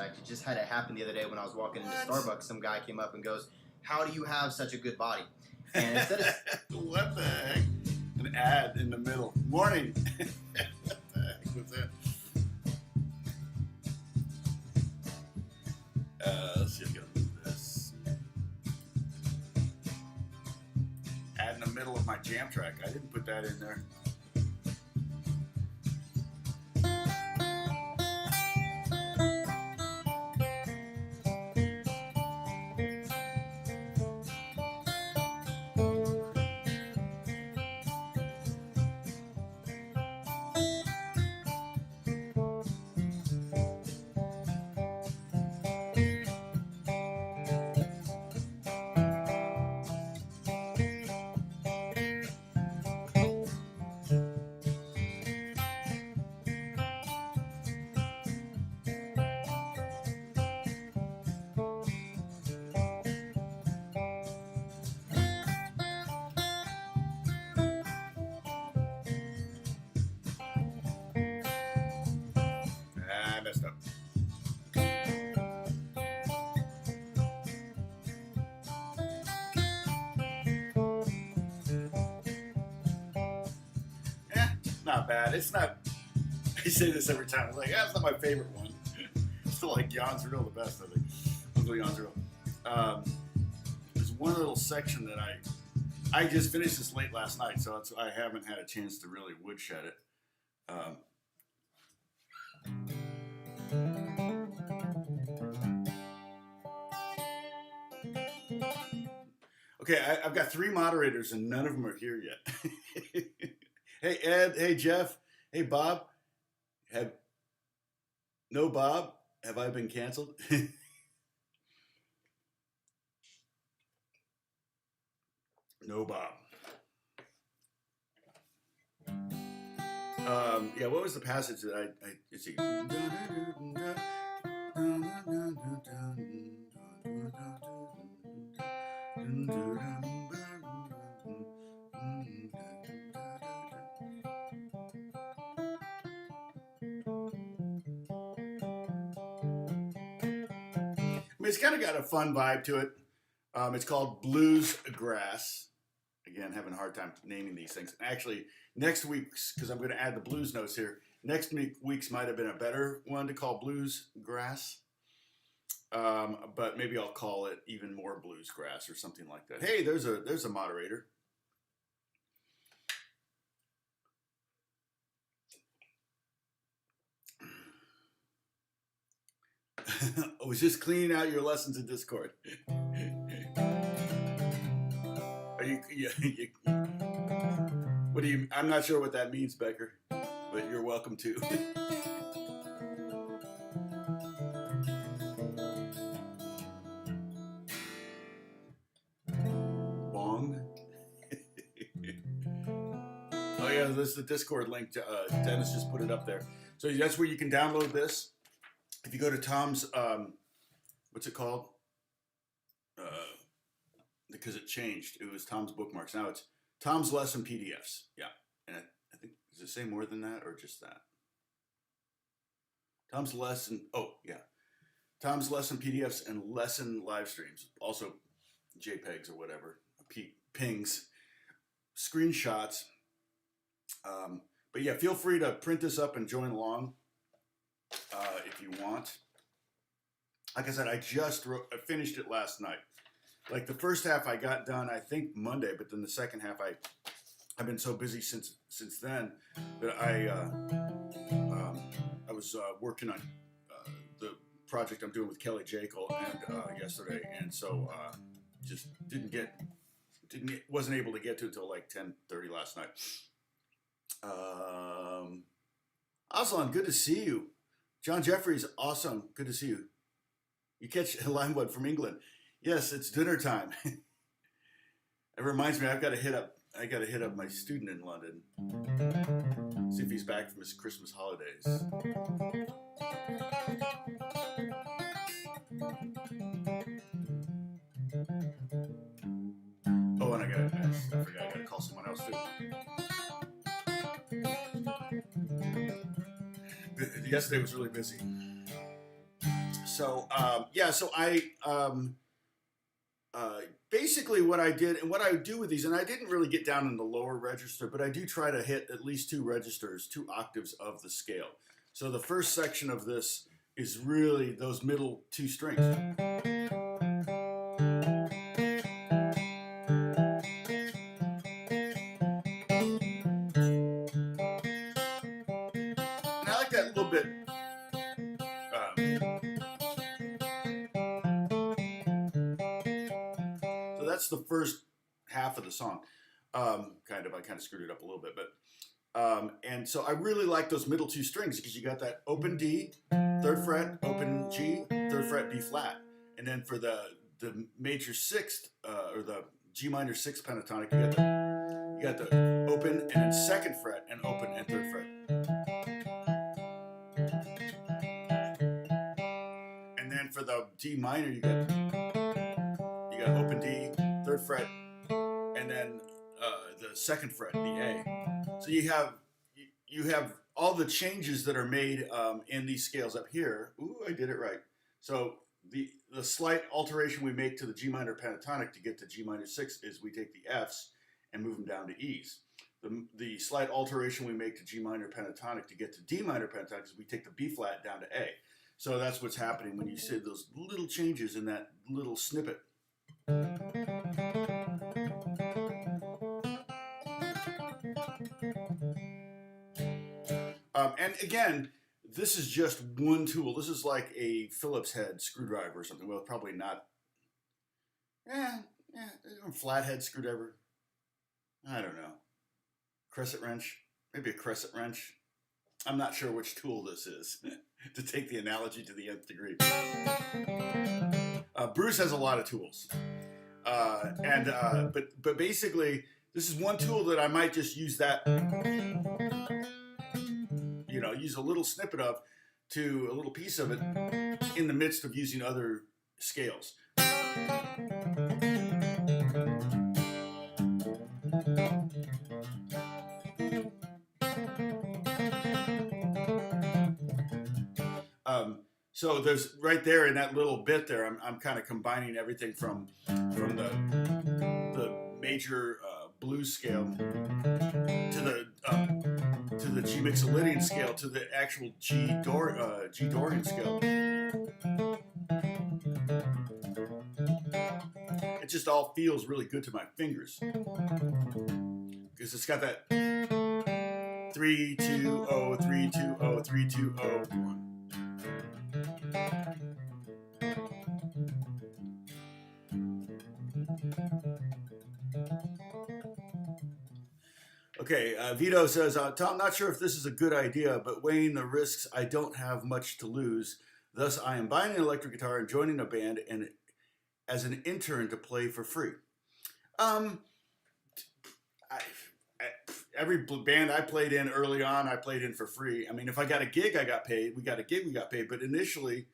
fact. It just had it happen the other day when I was walking into Starbucks. Some guy came up and goes, "How do you have such a good body?" And instead of what the heck? An ad in the middle. Morning. What the heck was that? Let's see if I can move this. Ad in the middle of my jam track. I didn't put that in there. Messed up. Not bad. It's not. I say this every time. I'm like, that's not my favorite one. I still like Jan's Real the best, I think. Uncle Jan's Real. There's one little section that I just finished this late last night, so I haven't had a chance to really woodshed it. Okay, I've got 3 moderators and none of them are here yet. Hey, Ed. Hey, Jeff. Hey, Bob. No Bob? Have I been canceled? No Bob. Yeah, what was the passage that let's see. I mean, it's kind of got a fun vibe to it. It's called BLUEGRASS. Again, having a hard time naming these things. Actually, next week's, because I'm going to add the blues notes here, next week's might have been a better one to call BLUEGRASS. But maybe I'll call it even more BLUEGRASS or something like that. Hey, there's a moderator. I was just cleaning out your lessons in Discord. Are you, what do you, I'm not sure what that means, Becker, but you're welcome to. Bong. Oh yeah, this is the Discord link. Dennis just put it up there. So that's where you can download this. If you go to Tom's, what's it called? Because it changed. It was Tom's Bookmarks. Now it's Tom's Lesson PDFs. Yeah. And I think, does it say more than that or just that? Tom's Lesson, oh yeah. Tom's Lesson PDFs and lesson live streams. Also JPEGs or whatever. Pings. Screenshots. But yeah, feel free to print this up and join along if you want. Like I said, I finished it last night. Like the first half I got done, I think Monday, but then the second half I've been so busy since then that I was working on the project I'm doing with Kelly Jekyll and yesterday, and so just wasn't able to get to it until like 10:30 last night. Aslan, good to see you. John Jeffries, awesome, good to see you. You catch a Limewood from England. Yes, it's dinner time. It reminds me, I got to hit up my student in London. See if he's back from his Christmas holidays. Oh, and I forgot I gotta call someone else too. Yesterday was really busy. So so I basically what I did and what I do with these, and I didn't really get down in the lower register, but I do try to hit at least 2 registers, 2 octaves of the scale. So the first section of this is really those middle 2 strings. And I like that little bit. So that's the first half of the song. I kind of screwed it up a little bit, but and so I really like those middle 2 strings because you got that open D, 3rd fret, open G, 3rd fret, B flat, and then for the major 6th or the G minor 6th pentatonic, you got the open and then 2nd fret and open and 3rd fret. And then for the D minor, you got open D, 3rd fret, and then the 2nd fret, the A. So you have all the changes that are made in these scales up here. Ooh, I did it right. So the slight alteration we make to the G minor pentatonic to get to G minor 6 is we take the Fs and move them down to E's. The slight alteration we make to G minor pentatonic to get to D minor pentatonic is we take the B flat down to A. So that's what's happening when you see those little changes in that little snippet. And again, this is just one tool. This is like a Phillips head screwdriver or something. Well, probably not. Flathead screwdriver. I don't know. Crescent wrench. Maybe a crescent wrench. I'm not sure which tool this is to take the analogy to the nth degree. Bruce has a lot of tools. But basically, this is one tool that I might just use that, use a little snippet of to a little piece of it in the midst of using other scales. So there's right there in that little bit there, I'm kind of combining everything from the major blues scale to the G Mixolydian scale to the actual G Dorian scale. It just all feels really good to my fingers because it's got that 3 2 0 3 2 0 3 2 0 1. Okay, Vito says, Tom, not sure if this is a good idea, but weighing the risks, I don't have much to lose. Thus, I am buying an electric guitar and joining a band and as an intern to play for free. Every band I played in early on, I played in for free. I mean, if I got a gig, I got paid. We got a gig, we got paid. But initially,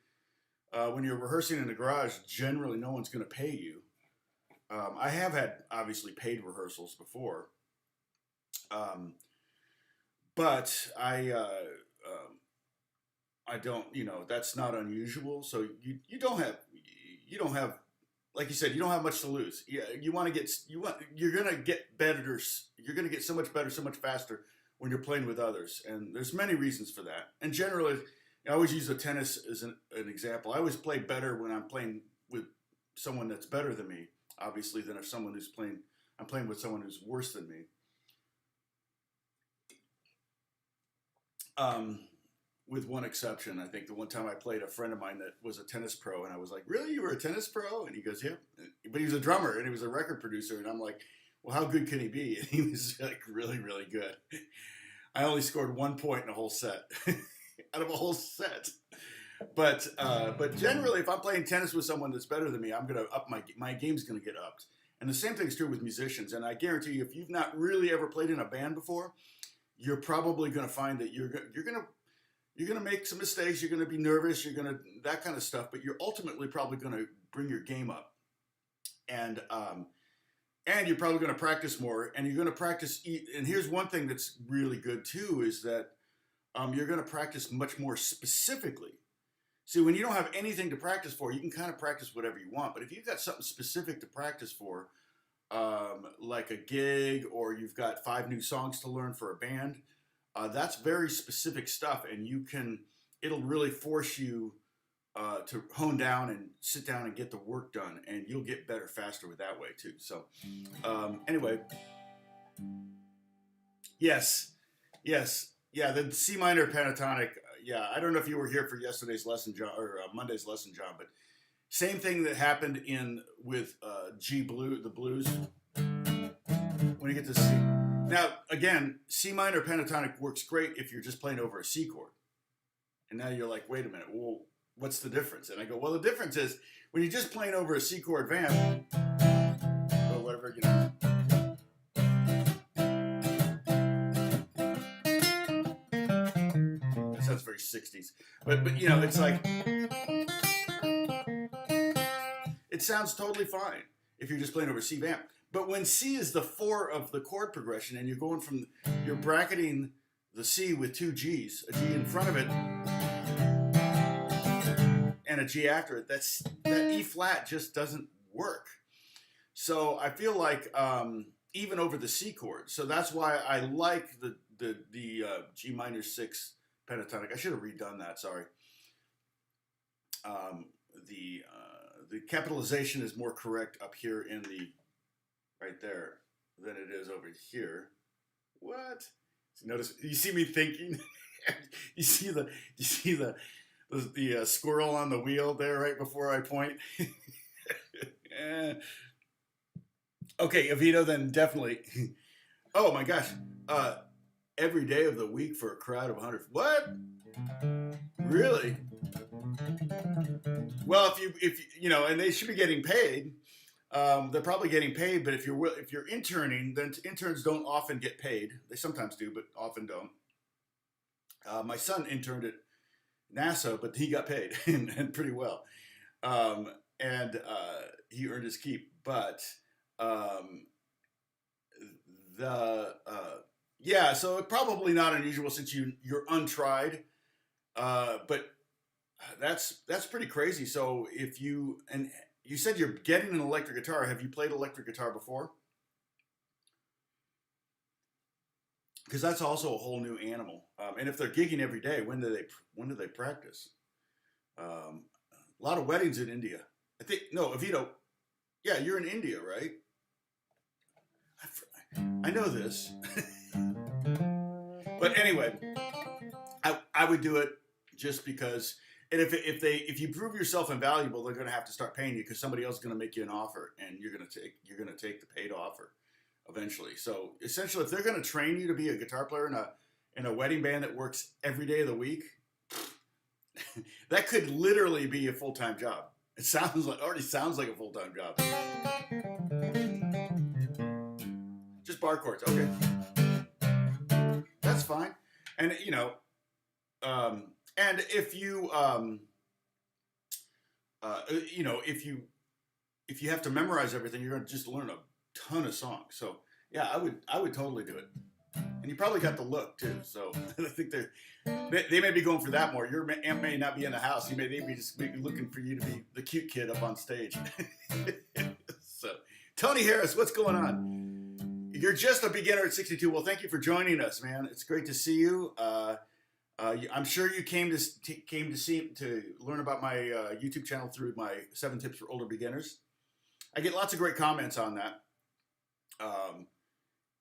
when you're rehearsing in the garage, generally no one's going to pay you. I have had, obviously, paid rehearsals before. But I don't, that's not unusual. So you don't have, like you said, you don't have much to lose. Yeah, you're gonna get better. You're gonna get so much better, so much faster when you're playing with others. And there's many reasons for that. And generally, I always use the tennis as an example. I always play better when I'm playing with someone that's better than me, obviously, than if I'm playing with someone who's worse than me. With one exception. I think the one time I played a friend of mine that was a tennis pro, and I was like, really, you were a tennis pro? And he goes, yeah. But he was a drummer, and he was a record producer, and I'm like, well, how good can he be? And he was like really, really good. I only scored 1 point in a whole set, out of a whole set. But generally, if I'm playing tennis with someone that's better than me, I'm going to up my game's going to get upped. And the same thing's true with musicians. And I guarantee you, if you've not really ever played in a band before, you're probably going to find that you're going to make some mistakes. You're going to be nervous. You're going to that kind of stuff. But you're ultimately probably going to bring your game up, and you're probably going to practice more. And you're going to practice. And here's one thing that's really good too is that you're going to practice much more specifically. See, when you don't have anything to practice for, you can kind of practice whatever you want. But if you've got something specific to practice for, like a gig, or you've got 5 new songs to learn for a band, that's very specific stuff, and it'll really force you to hone down and sit down and get the work done, and you'll get better faster with that way too. So anyway, yes, yeah, the C minor pentatonic. Yeah, I don't know if you were here for yesterday's lesson, John, or Monday's lesson, John, but same thing that happened with the blues. When you get to C. Now, again, C minor pentatonic works great if you're just playing over a C chord. And now you're like, wait a minute, well, what's the difference? And I go, well, the difference is when you're just playing over a C chord vamp, or whatever, you know. That sounds very 60s. But you know, it's like, it sounds totally fine if you're just playing over C vamp. But when C is the 4 of the chord progression, and you're bracketing the C with 2 G's, a G in front of it, and a G after it, that E flat just doesn't work. So I feel like even over the C chord. So that's why I like the G minor 6 pentatonic. I should have redone that. Sorry. The capitalization is more correct up here in the right there than it is over here. What? Notice, you see me thinking. you see the squirrel on the wheel there right before I point. Okay, Avito, then definitely. Oh my gosh, every day of the week for a crowd of 100. What? Really? Well, if you know, and they should be getting paid. They're probably getting paid, but if you're interning, then interns don't often get paid. They sometimes do, but often don't. My son interned at NASA, but he got paid and pretty well, and he earned his keep. But yeah, so probably not unusual since you're untried, but that's pretty crazy. So if you said you're getting an electric guitar. Have you played electric guitar before? Because that's also a whole new animal. And if they're gigging every day, when do they practice? A lot of weddings in India. I think no, Avito. Yeah, you're in India, right? I know this. But anyway, I would do it just because. And if you prove yourself invaluable, they're going to have to start paying you because somebody else is going to make you an offer, and you're going to take the paid offer eventually. So essentially, if they're going to train you to be a guitar player in a wedding band that works every day of the week, that could literally be a full-time job. It already sounds like a full-time job. Just bar chords, okay. That's fine, and you know. And if you, you know, if you have to memorize everything, you're going to just learn a ton of songs. So yeah, I would totally do it. And you probably got the look too. So I think they may be going for that more. Your aunt may not be in the house. They may just be looking for you to be the cute kid up on stage. So Tony Harris, what's going on? You're just a beginner at 62. Well, thank you for joining us, man. It's great to see you. I'm sure you came to learn about my YouTube channel through my 7 tips for older beginners. I get lots of great comments on that,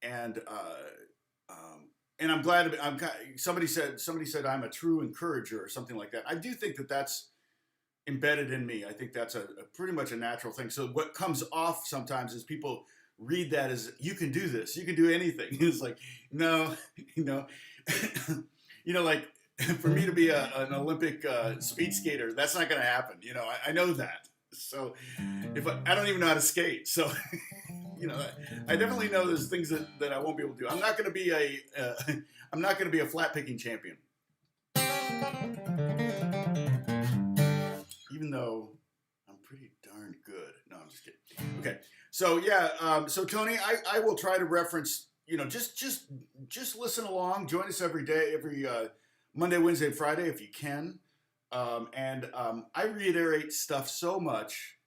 and I'm glad. Somebody said I'm a true encourager or something like that. I do think that that's embedded in me. I think that's a pretty much a natural thing. So what comes off sometimes is people read that as you can do this, you can do anything. It's like no, you know. You know, like for me to be an Olympic speed skater, that's not going to happen. You know, I know that. So if I don't even know how to skate, so you know, I definitely know there's things that I won't be able to do. I'm not going to be a flat picking champion, even though I'm pretty darn good. No, I'm just kidding. Okay, so yeah, so Tony, I will try to reference. You know, just listen along. Join us every day, every Monday, Wednesday, and Friday if you can. I reiterate stuff so much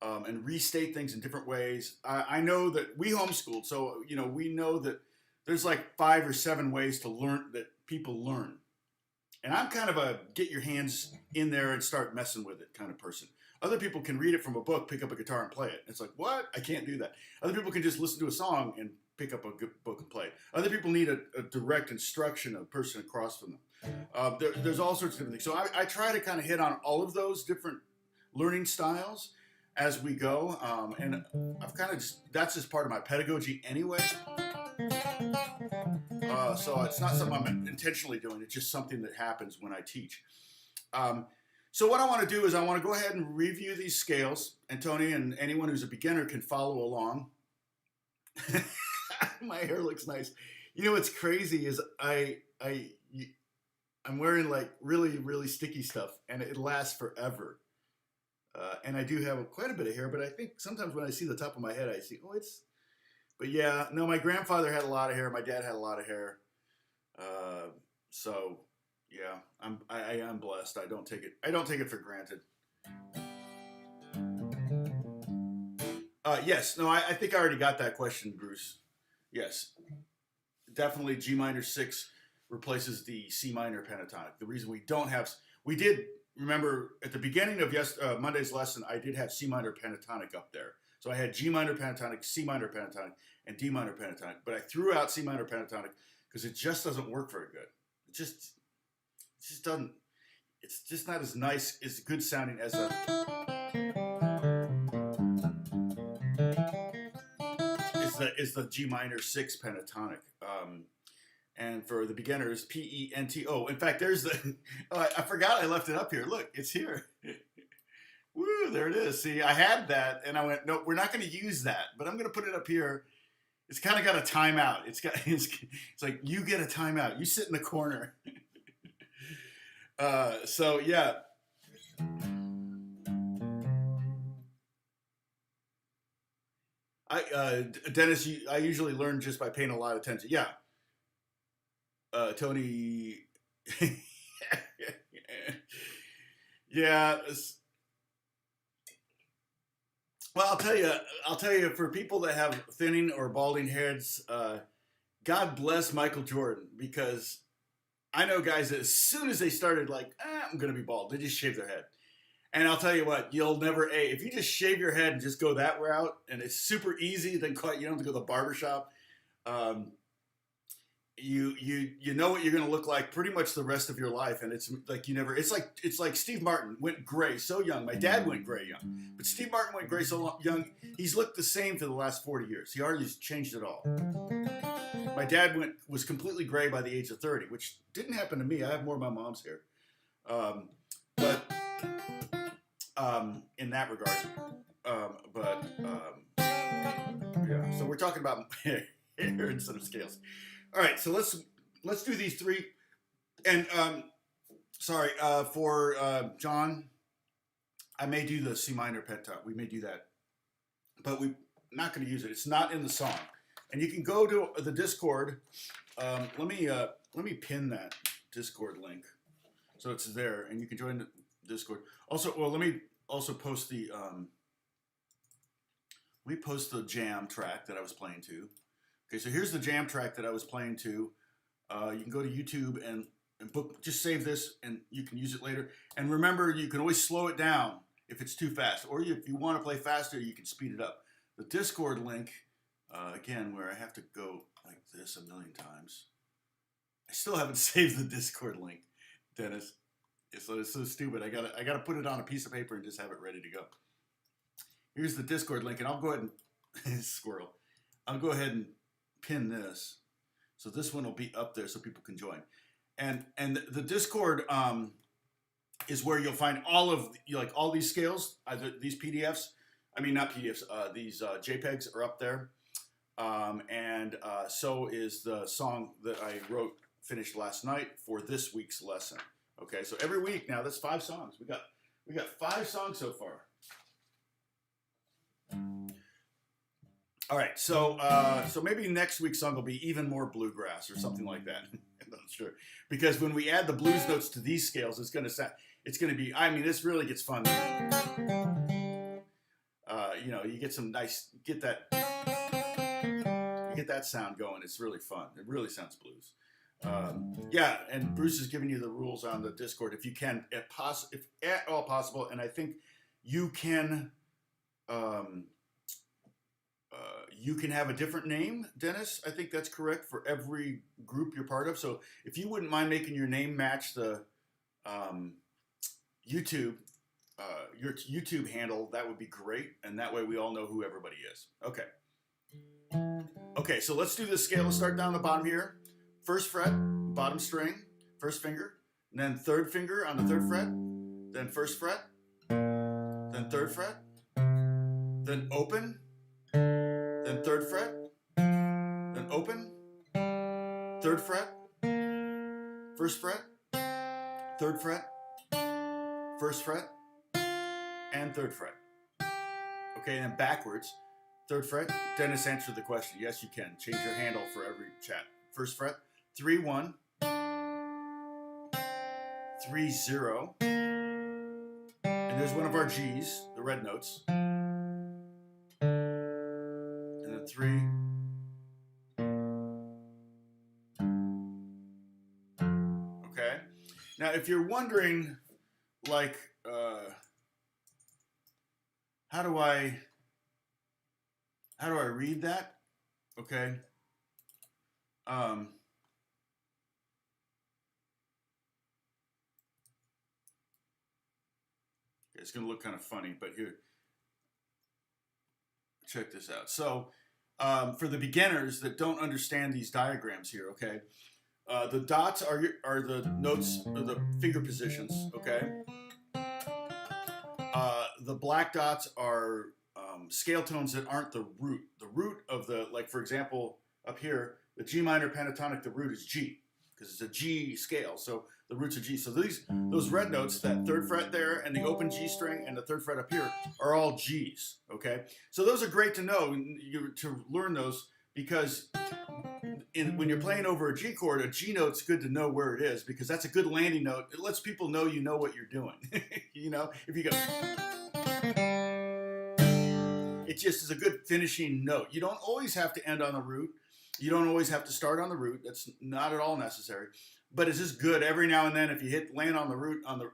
and restate things in different ways. I know that we homeschooled, so we know that there's like 5 or 7 ways to learn that people learn. And I'm kind of a get your hands in there and start messing with it kind of person. Other people can read it from a book, pick up a guitar and play it. It's like, what? I can't do that. Other people can just listen to a song and pick up a good book and play it. Other people need a direct instruction, a person across from them. There's all sorts of different things. So I try to kind of hit on all of those different learning styles as we go. And I've kind of that's just part of my pedagogy anyway. So it's not something I'm intentionally doing. It's just something that happens when I teach. So what I want to do is I want to go ahead and review these scales. And Tony and anyone who's a beginner can follow along. My hair looks nice. What's crazy is I'm wearing like really, really sticky stuff, and it lasts forever. And I do have quite a bit of hair, but I think sometimes when I see the top of my head, I see, but yeah, no, my grandfather had a lot of hair. My dad had a lot of hair. So yeah, I am blessed. I don't take it for granted. Yes, no, I think I already got that question, Bruce. Yes, definitely G minor 6 replaces the C minor pentatonic. The reason we did remember at the beginning of Monday's lesson, I did have C minor pentatonic up there. So I had G minor pentatonic, C minor pentatonic, and D minor pentatonic. But I threw out C minor pentatonic because it just doesn't work very good. It just doesn't. It's just not as nice, as good sounding as is the G minor 6 pentatonic. And for the beginners, P-E-N-T-O. In fact, there's the. I forgot I left it up here. Look, it's here. Woo, there it is. See, I had that, and I went, no, we're not going to use that, but I'm going to put it up here. It's kind of got a timeout. It's like, you get a timeout. You sit in the corner. So, yeah. Dennis, I usually learn just by paying a lot of attention. Yeah. Tony. Yeah. Well, I'll tell you, for people that have thinning or balding heads, God bless Michael Jordan, because I know guys that as soon as they started I'm going to be bald, they just shave their head. And I'll tell you what, you'll never, if you just shave your head and just go that route, and it's super easy, then you don't have to go to the barbershop. You know what you're going to look like pretty much the rest of your life, and it's like it's like Steve Martin went gray so young. My dad went gray young, but Steve Martin went gray so young. He's looked the same for the last 40 years. He hardly changed at all. My dad was completely gray by the age of 30, which didn't happen to me. I have more of my mom's hair, but in that regard, yeah. So we're talking about hair instead of scales. All right, so let's do these 3. And sorry for John, I may do the C minor pentatonic. We may do that, but we're not going to use it. It's not in the song. And you can go to the Discord. Let me pin that Discord link so it's there, and you can join the Discord. Also, well, let me also post the jam track that I was playing to. Okay, so here's the jam track that I was playing to. You can go to YouTube and just save this, and you can use it later. And remember, you can always slow it down if it's too fast, or if you want to play faster, you can speed it up. The Discord link, again, where I have to go like this a million times. I still haven't saved the Discord link, Dennis. It's so stupid. I gotta put it on a piece of paper and just have it ready to go. Here's the Discord link, and I'll go ahead and squirrel. I'll go ahead and pin this, so this one will be up there so people can join. And the Discord is where you'll find all these scales, these PDFs. I mean, not PDFs. These JPEGs are up there, and so is the song that I finished last night for this week's lesson. Okay, so every week now, that's 5 songs. We got 5 songs so far. All right, so maybe next week's song will be even more bluegrass or something like that. I'm not sure, because when we add the blues notes to these scales, it's going to sound. it's going to be, I mean, this really gets fun. You know, you get some nice, you get that sound going. It's really fun. It really sounds blues. Yeah, and Bruce is giving you the rules on the Discord if you can, if at all possible. And I think you can have a different name, Dennis. I think that's correct for every group you're part of. So if you wouldn't mind making your name match the YouTube, your YouTube handle, that would be great. And that way we all know who everybody is. Okay. Okay, so let's do this scale. Let's start down the bottom here. First fret, bottom string, first finger, and then third finger on the third fret, then first fret, then third fret, then open, then third fret, then open, third fret, first fret, third fret, first fret, and third fret. Okay, and then backwards, third fret. Dennis answered the question. Yes, you can. Change your handle for every chat. First fret, 3 1, 3 0, and there's one of our G's, the red notes, and then 3. Okay. Now, if you're wondering, like, how do I read that? Okay. It's going to look kind of funny, but here, check this out. So, for the beginners that don't understand these diagrams here, okay, the dots are the notes, or the finger positions, okay. The black dots are scale tones that aren't the root. The root of the, like for example, up here, the G minor pentatonic, the root is G, because it's a G scale, so the roots are G. So those red notes, that third fret there, and the open G string, and the third fret up here, are all Gs, okay? So those are great to know, to learn those, because when you're playing over a G chord, a G note's good to know where it is, because that's a good landing note. It lets people know you know what you're doing. You know, if you go, it just is a good finishing note. You don't always have to end on the root. You don't always have to start on the root. That's not at all necessary. But it's just good every now and then. If you land on the root, on the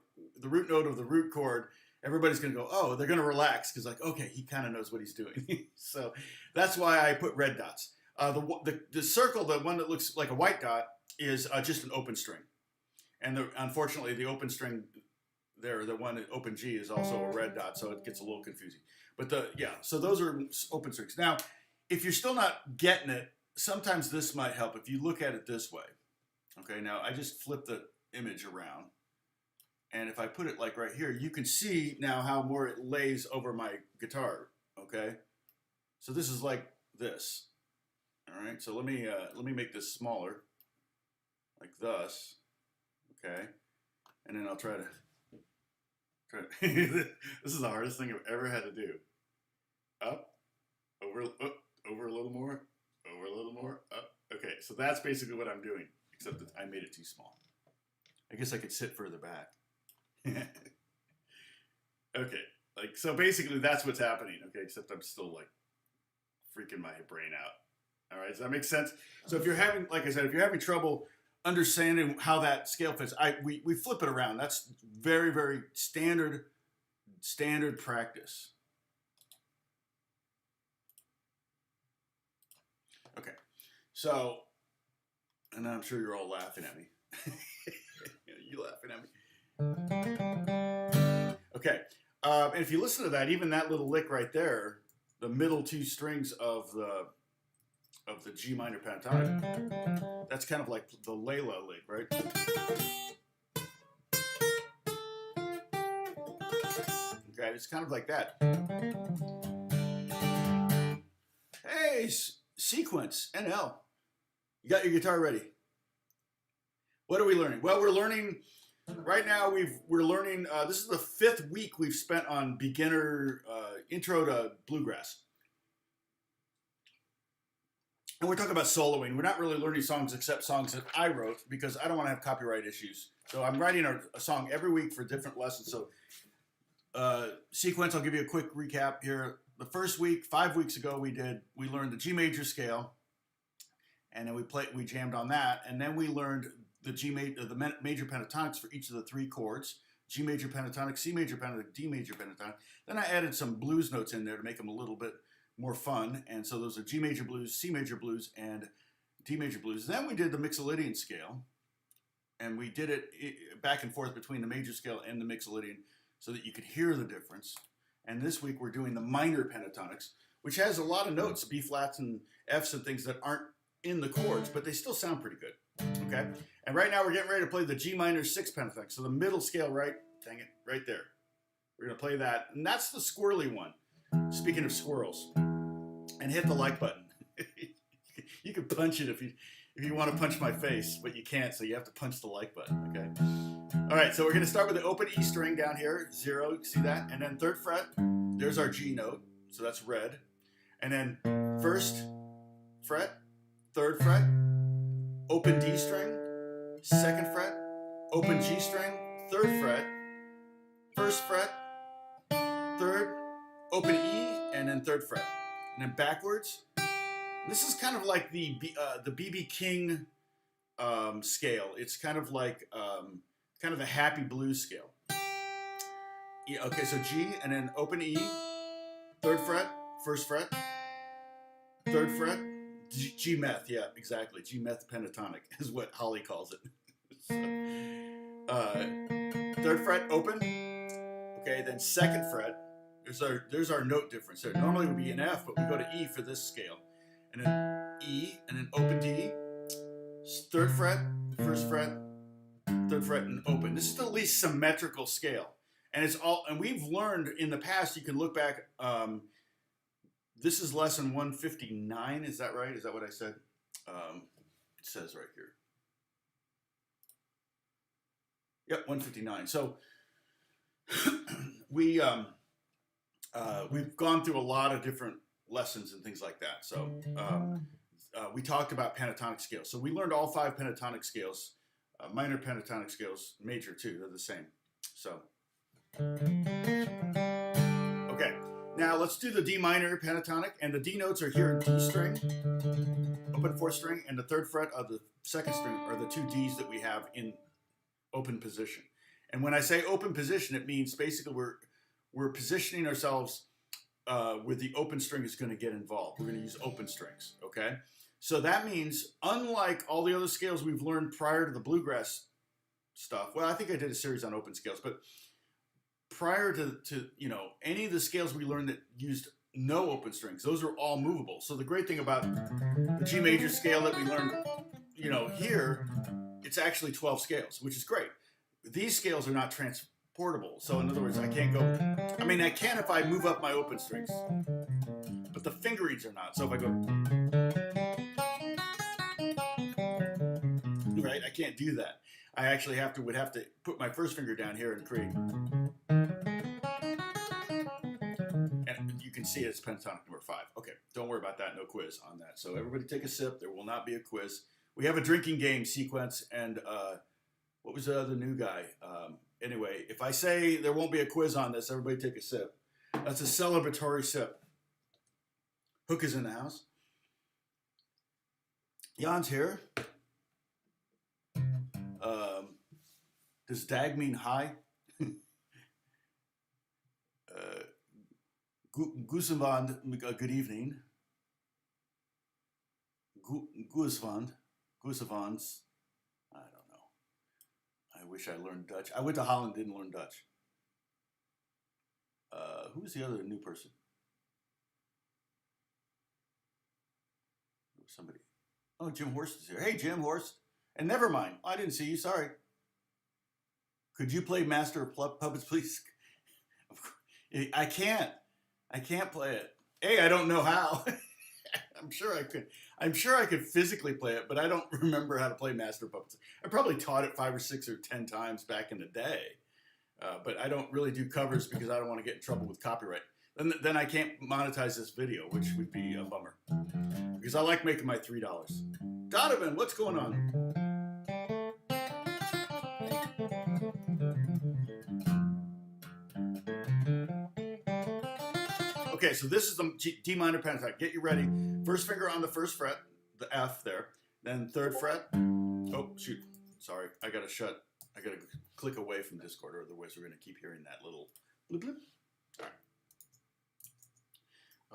root note of the root chord, everybody's going to go, oh, they're going to relax, because like, okay, he kind of knows what he's doing. So that's why I put red dots. The circle, the one that looks like a white dot, is just an open string. And unfortunately, the open string there, the one at open G, is also a red dot, so it gets a little confusing. But so those are open strings. Now, if you're still not getting it, sometimes this might help if you look at it this way. Okay, now I just flip the image around, and if I put it like right here, you can see now how more it lays over my guitar. Okay, so this is like this. All right, so let me make this smaller, like thus. Okay, and then I'll try to this is the hardest thing I've ever had to do. Up, over a little more, over a little more, up. Okay, so that's basically what I'm doing, except that I made it too small. I guess I could sit further back. Okay, like, so basically that's what's happening, okay, except I'm still like freaking my brain out. All right, does that make sense? So if you're having, like I said, if you're having trouble understanding how that scale fits, we flip it around. That's very, very standard practice. Okay, so, and I'm sure you're all laughing at me. You laughing at me? Okay, and if you listen to that, even that little lick right there, the middle two strings of the G minor pentatonic, that's kind of like the Layla lick, right? Okay, it's kind of like that. Hey, sequence, NL. You got your guitar ready. What are we learning? Well, we're learning, right now we're learning, this is the 5th week we've spent on beginner intro to bluegrass. and we're talking about soloing. We're not really learning songs except songs that I wrote because I don't want to have copyright issues. So I'm writing a song every week for different lessons. So sequence, I'll give you a quick recap here. The first week, 5 weeks ago, we learned the G major scale, and then we jammed on that, and then we learned the major pentatonics for each of the 3 chords: G major pentatonic, C major pentatonic, D major pentatonic. Then I added some blues notes in there to make them a little bit more fun, and so those are G major blues, C major blues, and D major blues. Then we did the Mixolydian scale, and we did it back and forth between the major scale and the Mixolydian so that you could hear the difference. And this week we're doing the minor pentatonics, which has a lot of notes, B flats and Fs and things that aren't in the chords, but they still sound pretty good. Okay? And right now we're getting ready to play the G minor 6 pentatonic. So the middle scale, right there. We're going to play that. And that's the squirrely one. Speaking of squirrels. And hit the like button. You can punch it if you want to punch my face, but you can't, so you have to punch the like button, okay? All right, so we're going to start with the open E string down here, 0, see that? And then 3rd fret, there's our G note, so that's red. And then 1st fret, 3rd fret, open D string, 2nd fret, open G string, 3rd fret, 1st fret, 3rd, open E, and then 3rd fret. And then backwards. This is kind of like the B.B. King scale. It's kind of like kind of a happy blues scale. Yeah, okay, so G and then open E, 3rd fret, 1st fret, 3rd fret, G meth. Yeah, exactly. G meth pentatonic is what Holly calls it. So, 3rd fret open. Okay, then 2nd fret. There's our note difference there. Normally it would be an F, but we go to E for this scale. And then E, and then open D, 3rd fret, 1st fret, 3rd fret, and open. This is the least symmetrical scale. And we've learned in the past, you can look back, this is lesson 159, is that right? Is that what I said? It says right here. Yep, 159. So we've gone through a lot of different lessons and things like that. So we talked about pentatonic scales. So we learned all 5 pentatonic scales, minor pentatonic scales, major too. They're the same. So, okay. Now let's do the D minor pentatonic. And the D notes are here in D string, open 4th string, and the 3rd fret of the 2nd string are the 2 Ds that we have in open position. And when I say open position, it means basically we're positioning ourselves where the open string is going to get involved. We're going to use open strings, okay? So that means, unlike all the other scales we've learned prior to the bluegrass stuff, well, I think I did a series on open scales, but prior to any of the scales we learned that used no open strings, those are all movable. So the great thing about the G major scale that we learned, here, it's actually 12 scales, which is great. These scales are not transportable. So in other words, I can't go, I can if I move up my open strings, but the fingerings are not. So if I go, right, I can't do that. I actually would have to put my first finger down here and create, and you can see it's pentatonic number 5. Okay, don't worry about that, no quiz on that. So everybody take a sip, there will not be a quiz. We have a drinking game sequence, and what was the other new guy? Anyway, if I say there won't be a quiz on this, everybody take a sip. That's a celebratory sip. Hook is in the house. Jan's here. Does dag mean hi? Goedenavond, good evening. Goedenavond. Goedenavond. I don't know. I wish I learned Dutch. I went to Holland, didn't learn Dutch. Who was the other new person? Somebody. Oh, Jim Horst is here. Hey, Jim Horst. And never mind. I didn't see you. Sorry. Could you play Master of Puppets, please? I can't. I can't play it. I don't know how. I'm sure I could. I'm sure I could physically play it, but I don't remember how to play Master of Puppets. I probably taught it 5 or 6 or 10 times back in the day, but I don't really do covers because I don't want to get in trouble with copyright. Then I can't monetize this video, which would be a bummer. Because I like making my $3. Donovan, what's going on? Okay, so this is the D minor pentatonic. Get you ready. First finger on the first fret, the F there. Then third fret. Oh, shoot. Sorry. I got to click away from Discord, or otherwise we're going to keep hearing that little bloop bloop.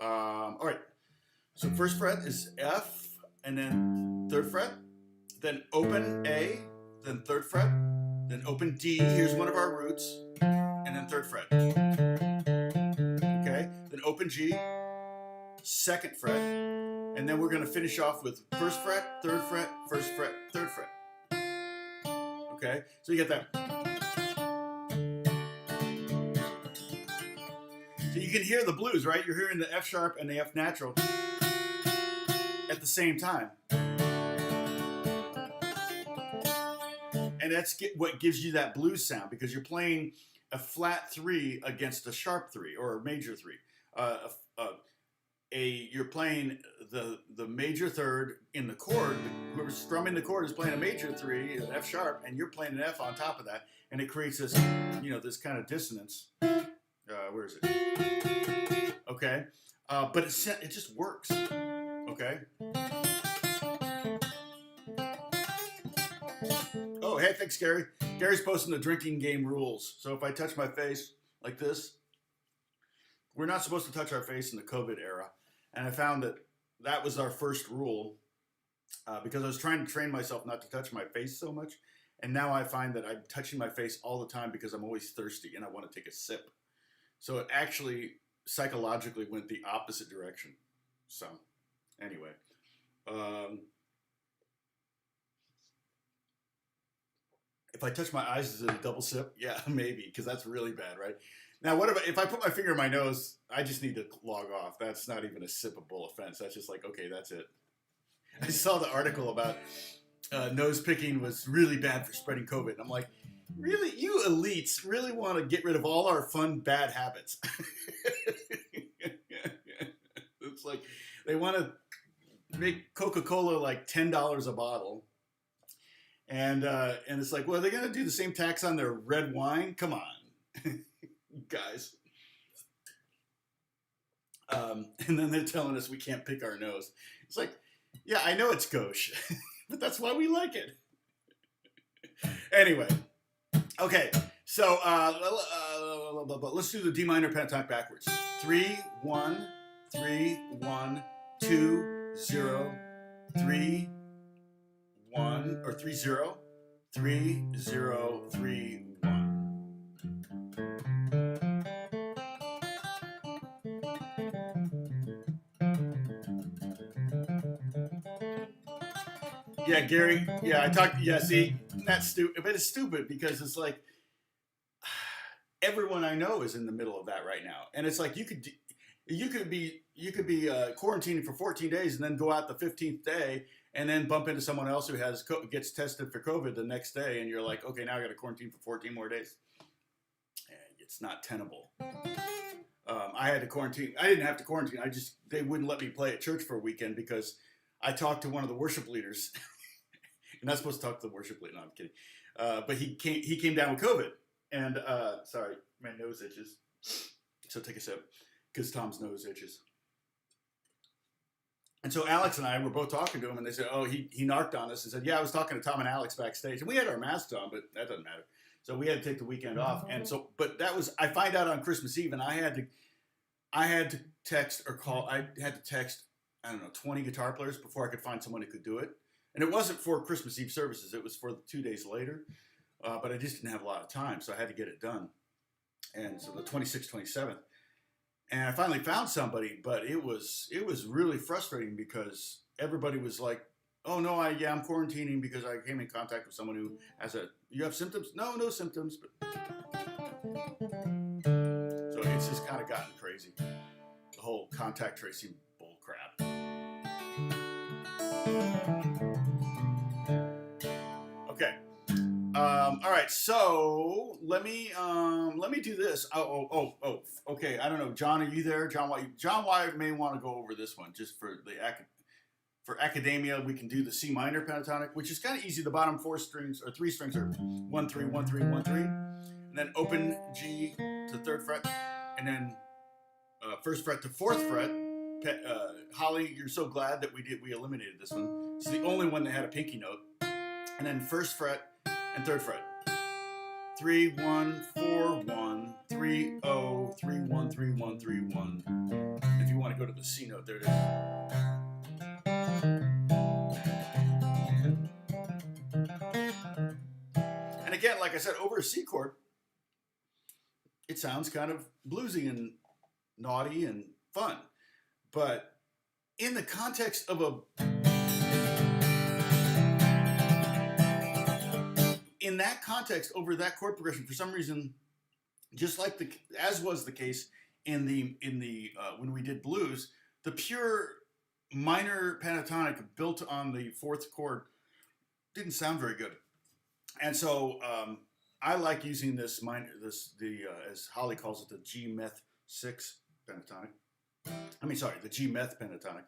All right. So first fret is F, and then third fret. Then open A, then third fret. Then open D. Here's one of our roots. And then third fret. Okay. Then open G, second fret. And then we're going to finish off with first fret, third fret, first fret, third fret. Okay? So you get that. So you can hear the blues, right? You're hearing the F sharp and the F natural at the same time. And that's what gives you that blues sound, because you're playing a flat 3 against a sharp 3 or a major 3. You're playing the major third in the chord. Whoever's strumming the chord is playing a major 3, an F sharp, and you're playing an F on top of that, and it creates this, this kind of dissonance. Where is it? Okay, but it just works. Okay. Oh, hey, thanks, Gary. Gary's posting the drinking game rules. So if I touch my face like this, we're not supposed to touch our face in the COVID era. And I found that was our first rule because I was trying to train myself not to touch my face so much. And now I find that I'm touching my face all the time because I'm always thirsty and I want to take a sip. So it actually psychologically went the opposite direction. So anyway. If I touch my eyes, is it a double sip? Yeah, maybe, because that's really bad, right? Now, what if I put my finger in my nose? I just need to log off. That's not even a sippable offense. That's just like, okay, that's it. I saw the article about nose picking was really bad for spreading COVID. And I'm like, really? You elites really want to get rid of all our fun, bad habits. It's like they want to make Coca-Cola like $10 a bottle. And it's like, well, are they going to do the same tax on their red wine? Come on, guys. And then they're telling us we can't pick our nose. It's like, yeah, I know it's gauche, but that's why we like it. Anyway, okay, so let's do the D minor pentatonic backwards. 3, 1, 3, 1, 2, 0, 3, 1 or 3 0 3 0 3 1. Yeah, Gary. Yeah, I talked. Yeah, see, that's stupid. But it's stupid because it's like everyone I know is in the middle of that right now, and it's like you could be quarantining for 14 days and then go out the 15th day. And then bump into someone else who gets tested for COVID the next day, and you're like, okay, now I got to quarantine for 14 more days. And it's not tenable. I had to quarantine. I didn't have to quarantine. They wouldn't let me play at church for a weekend because I talked to one of the worship leaders. You're not supposed to talk to the worship leader. No, I'm kidding. But he came down with COVID, and sorry, my nose itches. So take a sip because Tom's nose itches. And so Alex and I were both talking to him, and they said, oh, he narked on us and said, yeah, I was talking to Tom and Alex backstage. And we had our masks on, but that doesn't matter. So we had to take the weekend off. And so, but I find out on Christmas Eve, and I had to text or call. I had to text, 20 guitar players before I could find someone who could do it. And it wasn't for Christmas Eve services. It was for 2 days later. But I just didn't have a lot of time, so I had to get it done. And so the 26th, 27th. And I finally found somebody, but it was really frustrating because everybody was like, oh, no, I'm quarantining because I came in contact with someone who has you have symptoms? No symptoms. But so it's just kind of gotten crazy. The whole contact tracing bull crap. Okay. All right, so let me do this. Okay. I don't know, John, are you there? John White may want to go over this one just for for academia. We can do the C minor pentatonic, which is kind of easy. The bottom 4 strings or 3 strings are 1 3 1 3 1 3, and then open G to 3rd fret, and then 1st fret to 4th fret. Holly, you're so glad that we eliminated this one. It's the only one that had a pinky note, and then 1st fret and 3rd fret. 3 1 4 1 3 0 3 1 3 1 3 1. If you want to go to the C note, there it is. And again, like I said, over a C chord, it sounds kind of bluesy and naughty and fun. But in the context of in that context, over that chord progression, for some reason, just like as was the case in the when we did blues, the pure minor pentatonic built on the 4th chord didn't sound very good. And so I like using this as Holly calls it, the G meth 6 pentatonic. The G meth pentatonic.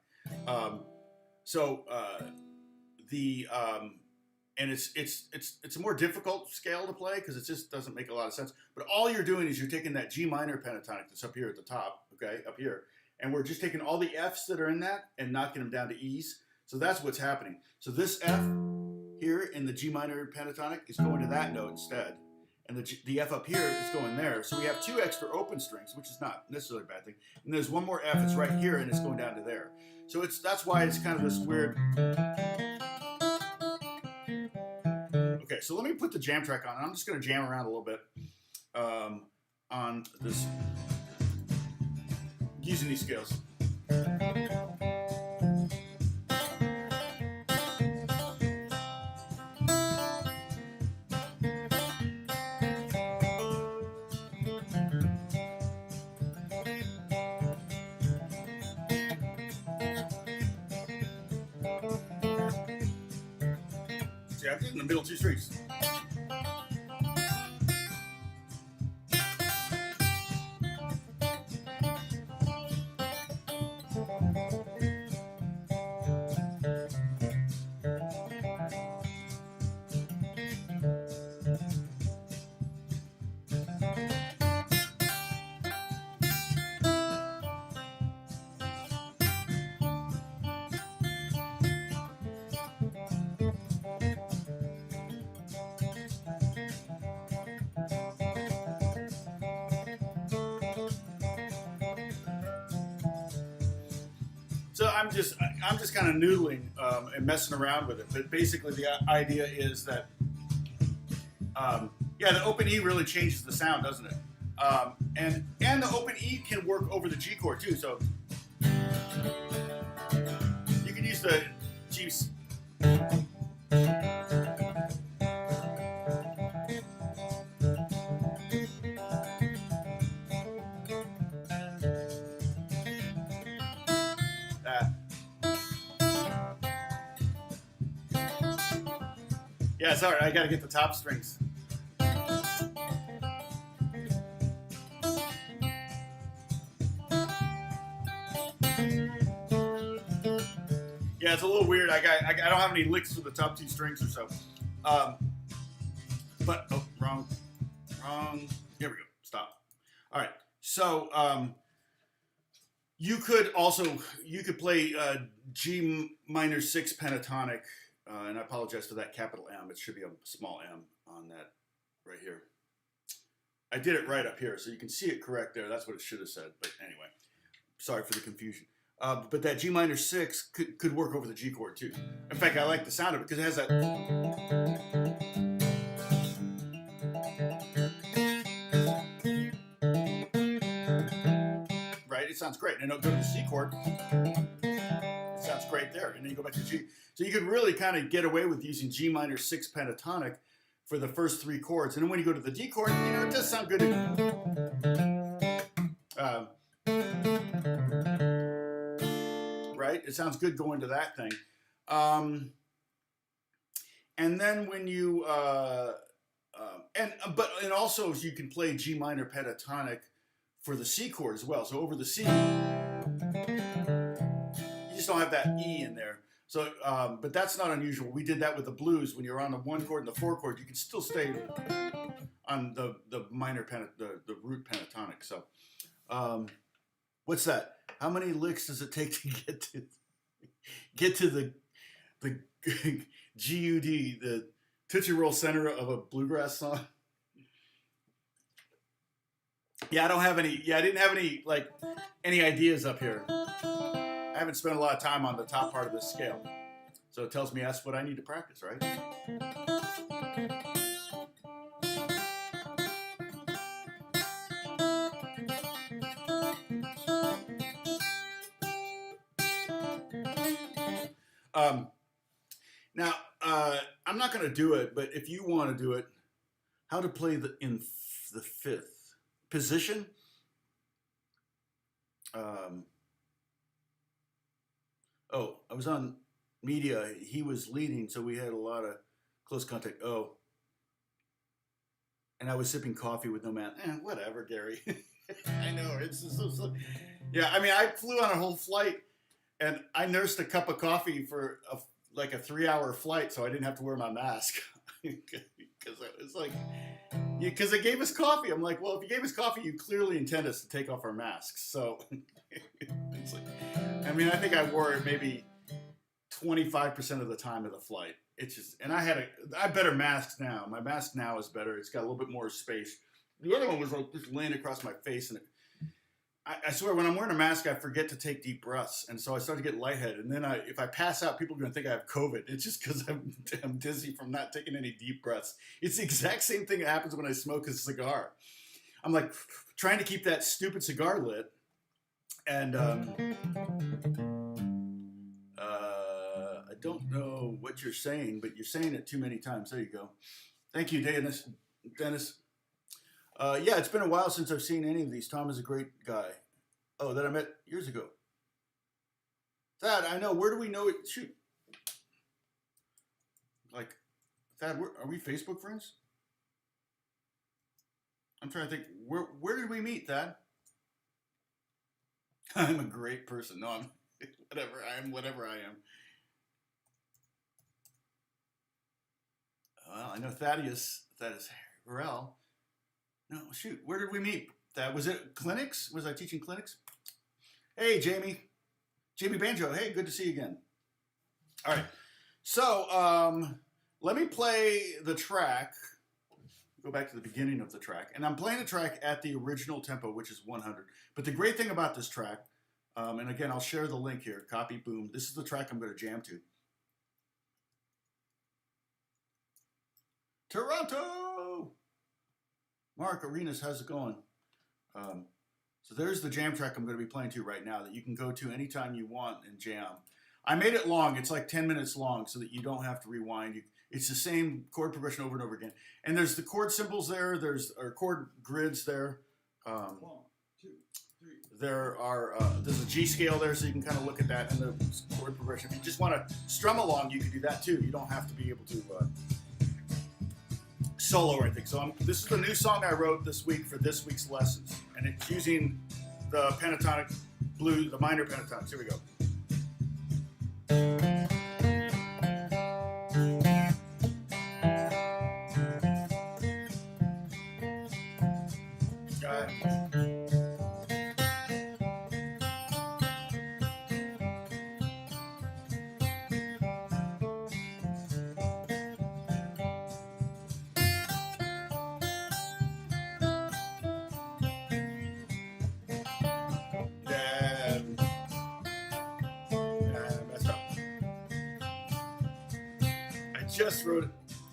And it's a more difficult scale to play because it just doesn't make a lot of sense. But all you're doing is you're taking that G minor pentatonic that's up here at the top, okay, up here, and we're just taking all the Fs that are in that and knocking them down to E's. So that's what's happening. So this F here in the G minor pentatonic is going to that note instead, and the F up here is going there. So we have 2 extra open strings, which is not necessarily a bad thing. And there's one more F, it's right here, and it's going down to there. So that's why it's kind of this weird. Okay, so let me put the jam track on. I'm just going to jam around a little bit on this, using these scales. See, I'm in the middle 2 strings. So I'm just kind of noodling and messing around with it. But basically, the idea is that, the open E really changes the sound, doesn't it? And the open E can work over the G chord too. So you can use the G. Yeah, sorry, I gotta get the top strings. Yeah, it's a little weird. I don't have any licks for the top 2 strings or so. But wrong. Here we go. Stop. All right. So you could play G minor 6 pentatonic. And I apologize for that capital M. It should be a small m on that right here. I did it right up here, so you can see it correct there. That's what it should have said. But anyway, sorry for the confusion. But that G minor 6 could work over the G chord too. In fact, I like the sound of it because it has that. Right? It sounds great. And then go to the C chord. It sounds great there. And then you go back to G. So you could really kind of get away with using G minor 6 pentatonic for the first 3 chords. And then when you go to the D chord, it does sound good. Right? It sounds good going to that thing. And then when you and also you can play G minor pentatonic for the C chord as well. So over the C, you just don't have that E in there. So, but that's not unusual. We did that with the blues. When you're on the 1 chord and the 4 chord, you can still stay on the minor the root pentatonic. So, what's that? How many licks does it take to get to the GUD, the Tootsie Roll center of a bluegrass song? Yeah, I don't have any. Yeah, I didn't have any ideas up here. I haven't spent a lot of time on the top part of this scale, so it tells me that's what I need to practice, right? Now, I'm not going to do it, but if you want to do it, how to play in the fifth position. Oh, I was on media. He was leading, so we had a lot of close contact. Oh, and I was sipping coffee with no man. Whatever, Gary. I know it's so. Yeah, I mean, I flew on a whole flight, and I nursed a cup of coffee for a 3-hour flight, so I didn't have to wear my mask because it's like, because they gave us coffee. I'm like, well, if you gave us coffee, you clearly intend us to take off our masks. So it's like, I mean, I think I wore it maybe 25% of the time of the flight. It's just, and I had better masks now. My mask now is better. It's got a little bit more space. The other one was like just laying across my face, and I swear, when I'm wearing a mask, I forget to take deep breaths, and so I start to get lightheaded. And then if I pass out, people are going to think I have COVID. It's just because I'm dizzy from not taking any deep breaths. It's the exact same thing that happens when I smoke a cigar. I'm like trying to keep that stupid cigar lit, and I don't know what you're saying, but you're saying it too many times. There you go. Thank you, Dennis. Yeah, it's been a while since I've seen any of these. Tom is a great guy. Oh, that I met years ago. Thad, I know. Where do we know it? Shoot. Like, Thad, are we Facebook friends? I'm trying to think. Where did we meet, Thad? I'm a great person. No, I'm whatever. I am whatever I am. Well, I know Thaddeus Harrell. No, shoot. Where did we meet? Was it clinics? Was I teaching clinics? Hey, Jamie Banjo. Hey, good to see you again. All right. So let me play the track. Go back to the beginning of the track. And I'm playing the track at the original tempo, which is 100. But the great thing about this track, and again, I'll share the link here. Copy, boom. This is the track I'm going to jam to. Toronto! Mark Arenas, how's it going? So there's the jam track I'm going to be playing to right now that you can go to anytime you want and jam. I made it long. It's like 10 minutes long so that you don't have to rewind. It's the same chord progression over and over again. And there's the chord symbols there. There's chord grids there. 1, 2, 3. There's a G scale there, so you can kind of look at that and the chord progression. If you just want to strum along, you can do that too. You don't have to be able to solo or anything. So this is the new song I wrote this week for this week's lessons, and it's using the pentatonic blues, the minor pentatonics. Here we go.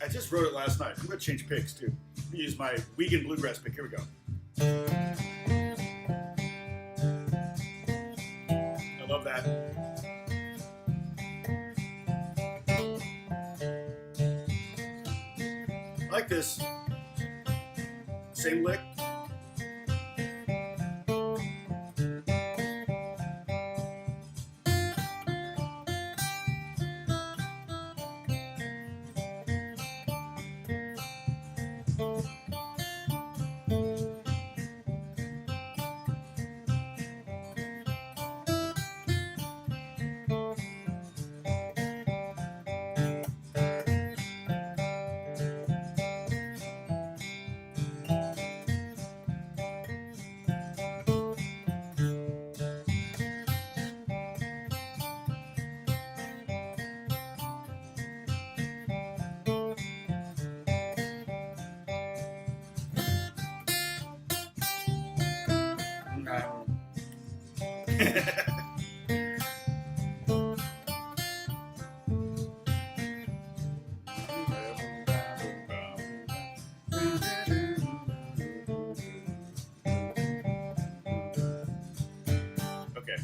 I just wrote it last night. I'm going to change picks too. I'm going to use my vegan bluegrass pick. Here we go. I love that. I like this. Same lick. Okay.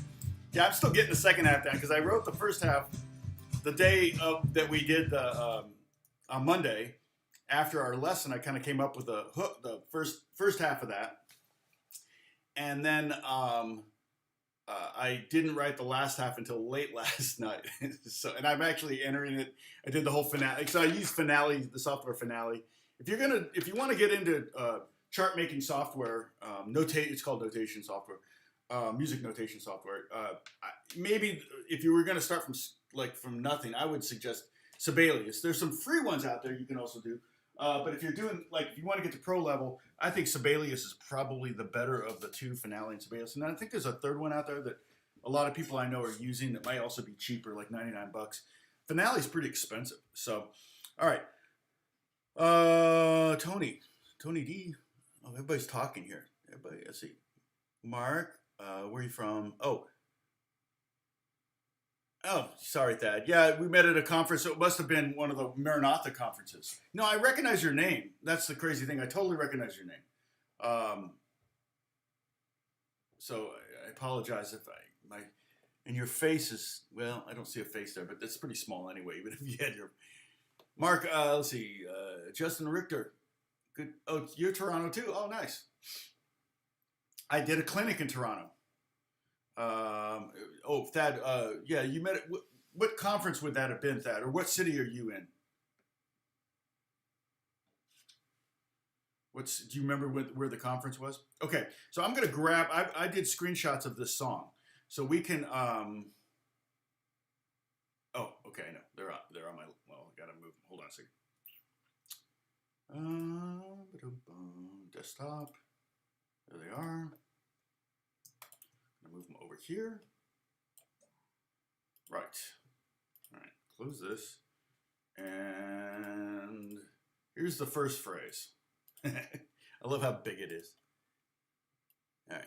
Yeah, I'm still getting the second half down because I wrote the first half the day that we did the on Monday after our lesson. I kind of came up with the hook, the first half of that, and then I didn't write the last half until late last night. So, and I'm actually entering it. I did the whole finale. So I used Finale, the software Finale. If you want to get into chart making software, it's called notation software, music notation software. Maybe if you were going to start from nothing, I would suggest Sibelius. There's some free ones out there you can also do. But if you're doing, if you want to get to pro level, I think Sibelius is probably the better of the two, Finale and Sibelius. And I think there's a third one out there that a lot of people I know are using that might also be cheaper, like $99. Finale is pretty expensive. So, all right. Tony D. Oh, everybody's talking here. Everybody, let's see. Mark, where are you from? Oh, sorry, Thad. Yeah, we met at a conference. So it must have been one of the Maranatha conferences. No, I recognize your name. That's the crazy thing. I totally recognize your name. So I apologize if and your face is, well, I don't see a face there, but it's pretty small anyway, even if you had your, Mark, let's see, Justin Richter. Good. Oh, you're Toronto too? Oh, nice. I did a clinic in Toronto. Thad, yeah, you met it. What conference would that have been, Thad? Or what city are you in? Do you remember where the conference was? Okay, so I'm gonna grab. I did screenshots of this song, so we can. Oh, okay, no, they're on my. Well, I gotta move. Hold on a second. Desktop. There they are. Move them over here. Right. All right. Close this. And here's the first phrase. I love how big it is. All right.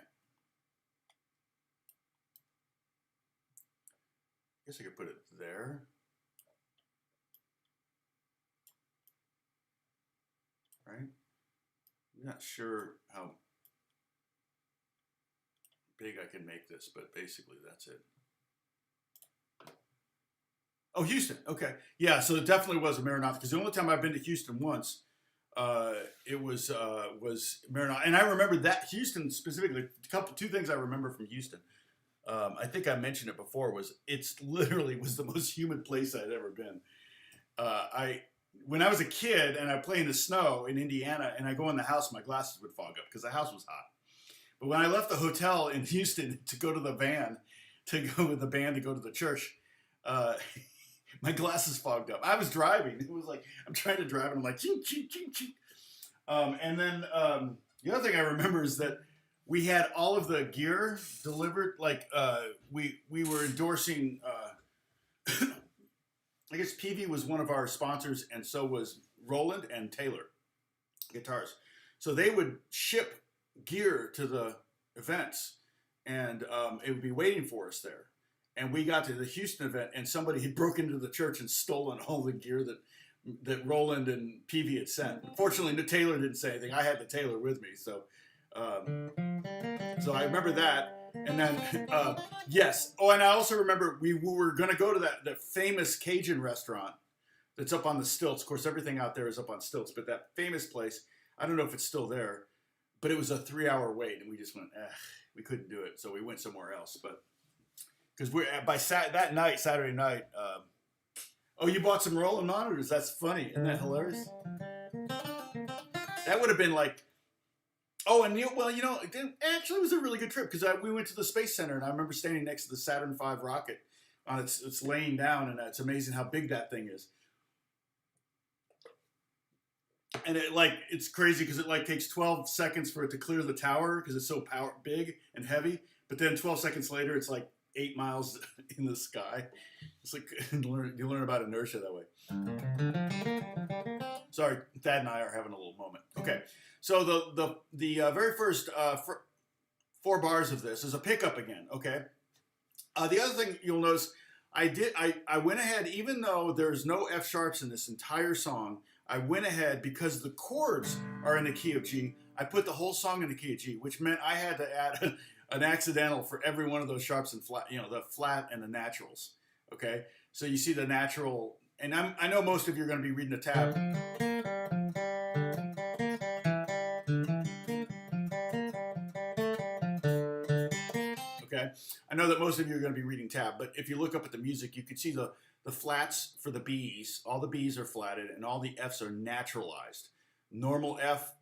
I guess I could put it there. Right. I'm not sure how big I can make this, but basically that's it. Oh, Houston. Okay. Yeah, so it definitely was a Maranatha, because the only time I've been to Houston once, it was Maranatha. And I remember that Houston specifically, two things I remember from Houston. I think I mentioned it before, it's literally was the most humid place I'd ever been. When I was a kid and I play in the snow in Indiana and I go in the house, my glasses would fog up because the house was hot. But when I left the hotel in Houston to go to the van, to go with the band to go to the church, my glasses fogged up. I was driving. It was like, I'm trying to drive and I'm like, ching, ching, ching, ching. And then the other thing I remember is that we had all of the gear delivered. Like we were endorsing, I guess PV was one of our sponsors, and so was Roland and Taylor Guitars. So they would ship gear to the events, and it would be waiting for us there. And we got to the Houston event, and somebody had broken into the church and stolen all the gear that Roland and PV had sent. Fortunately, Taylor didn't say anything. I had the Taylor with me, so I remember that. And then, yes. Oh, and I also remember we were going to go to that famous Cajun restaurant that's up on the stilts. Of course, everything out there is up on stilts, but that famous place, I don't know if it's still there, but it was a 3-hour wait, and we just went, we couldn't do it, so we went somewhere else. But because that night, Saturday night, oh, you bought some Roland monitors? That's funny. Isn't that hilarious? That would have been like, oh, and it actually was a really good trip because we went to the Space Center, and I remember standing next to the Saturn V rocket on it's laying down, and it's amazing how big that thing is. And it's crazy because it takes 12 seconds for it to clear the tower because it's so big and heavy. But then 12 seconds later, it's like 8 miles in the sky. It's like you learn about inertia that way. Sorry, Thad and I are having a little moment. Okay, so the very first 4 bars of this is a pickup again, okay? The other thing you'll notice, I went ahead, even though there's no F sharps in this entire song, I went ahead because the chords are in the key of G. I put the whole song in the key of G, which meant I had to add an accidental for every one of those sharps and flat, the flat and the naturals. Okay, so you see the natural, and I know most of you are going to be reading the tab. Okay, I know that most of you are going to be reading tab, but if you look up at the music, you can see the flats for the B's. All the B's are flatted, and all the F's are naturalized. Normal F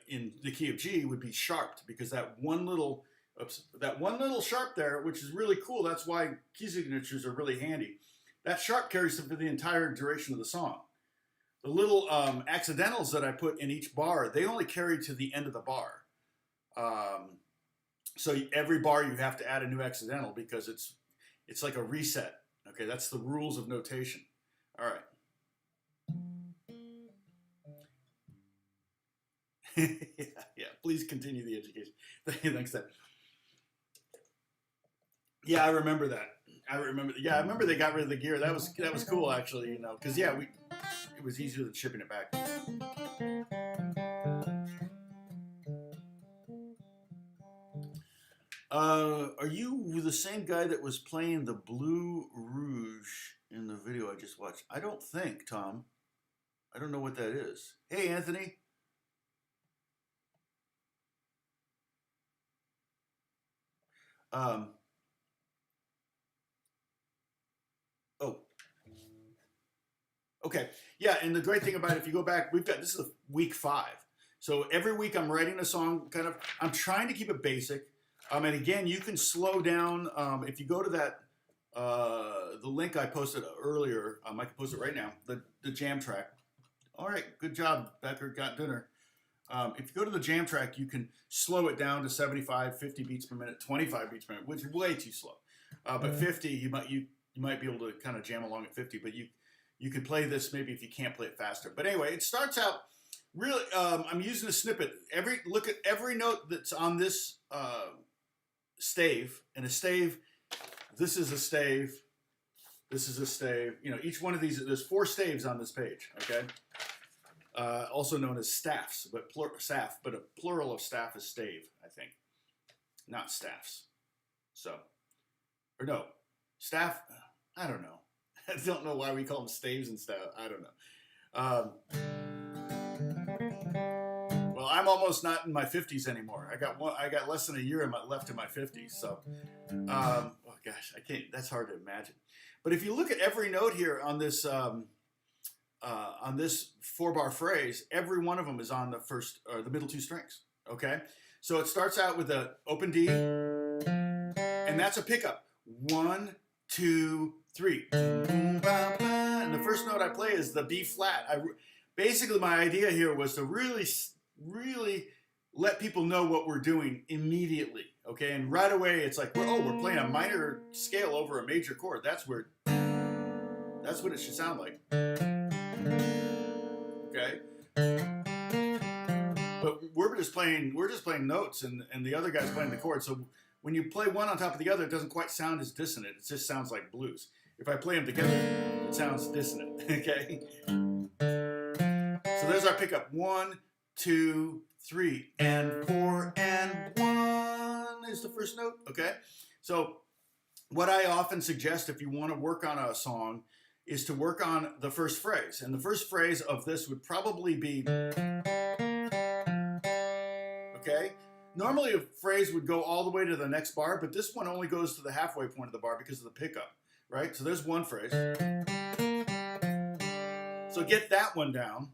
in the key of G would be sharped because that one little sharp there, which is really cool. That's why key signatures are really handy. That sharp carries for the entire duration of the song. The little accidentals that I put in each bar, they only carry to the end of the bar. So every bar you have to add a new accidental because it's like a reset. Okay, that's the rules of notation. All right. yeah, please continue the education. Thanks, Dad. Yeah, I remember that. I remember they got rid of the gear. That was cool, actually, because it was easier than shipping it back. Are you the same guy that was playing the Blue Rouge in the video I just watched? I don't think, Tom. I don't know what that is. Hey, Anthony. Okay. Yeah, and the great thing about it, if you go back, this is week 5. So every week I'm writing a song, I'm trying to keep it basic. And again, you can slow down. If you go to that, the link I posted earlier, I can post it right now, the jam track. All right, good job, Becker, got dinner. If you go to the jam track, you can slow it down to 75, 50 beats per minute, 25 beats per minute, which is way too slow. But 50, you might be able to kind of jam along at 50, but you could play this maybe if you can't play it faster. But anyway, it starts out really, I'm using a snippet. Look at every note that's on this stave. And a stave, this is a stave, this is a stave. Each one of these, there's 4 staves on this page, okay? Also known as staffs, but a plural of staff is stave, I think. Not staffs. Staff, I don't know. I don't know why we call them staves and staff. I don't know. Well, I'm almost not in my 50s anymore. I got less than a year left in my 50s. So, oh gosh, I can't. That's hard to imagine. But if you look at every note here on this 4-bar phrase, every one of them is on the first or the middle 2 strings. Okay, so it starts out with an open D, and that's a pickup. 1, 2, 3. And the first note I play is the B flat. Basically, my idea here was to really, really let people know what we're doing immediately. Okay, and right away it's like, we're playing a minor scale over a major chord. That's what it should sound like. Okay, but we're just playing notes, and the other guy's playing the chord. So when you play one on top of the other, it doesn't quite sound as dissonant. It just sounds like blues. If I play them together, it sounds dissonant. Okay. So there's our pickup. 1, 2, 3, and 4, and 1 is the first note. Okay. So what I often suggest if you want to work on a song is to work on the first phrase. And the first phrase of this would probably be, okay? Normally a phrase would go all the way to the next bar, but this one only goes to the halfway point of the bar because of the pickup, right? So there's one phrase. So get that one down.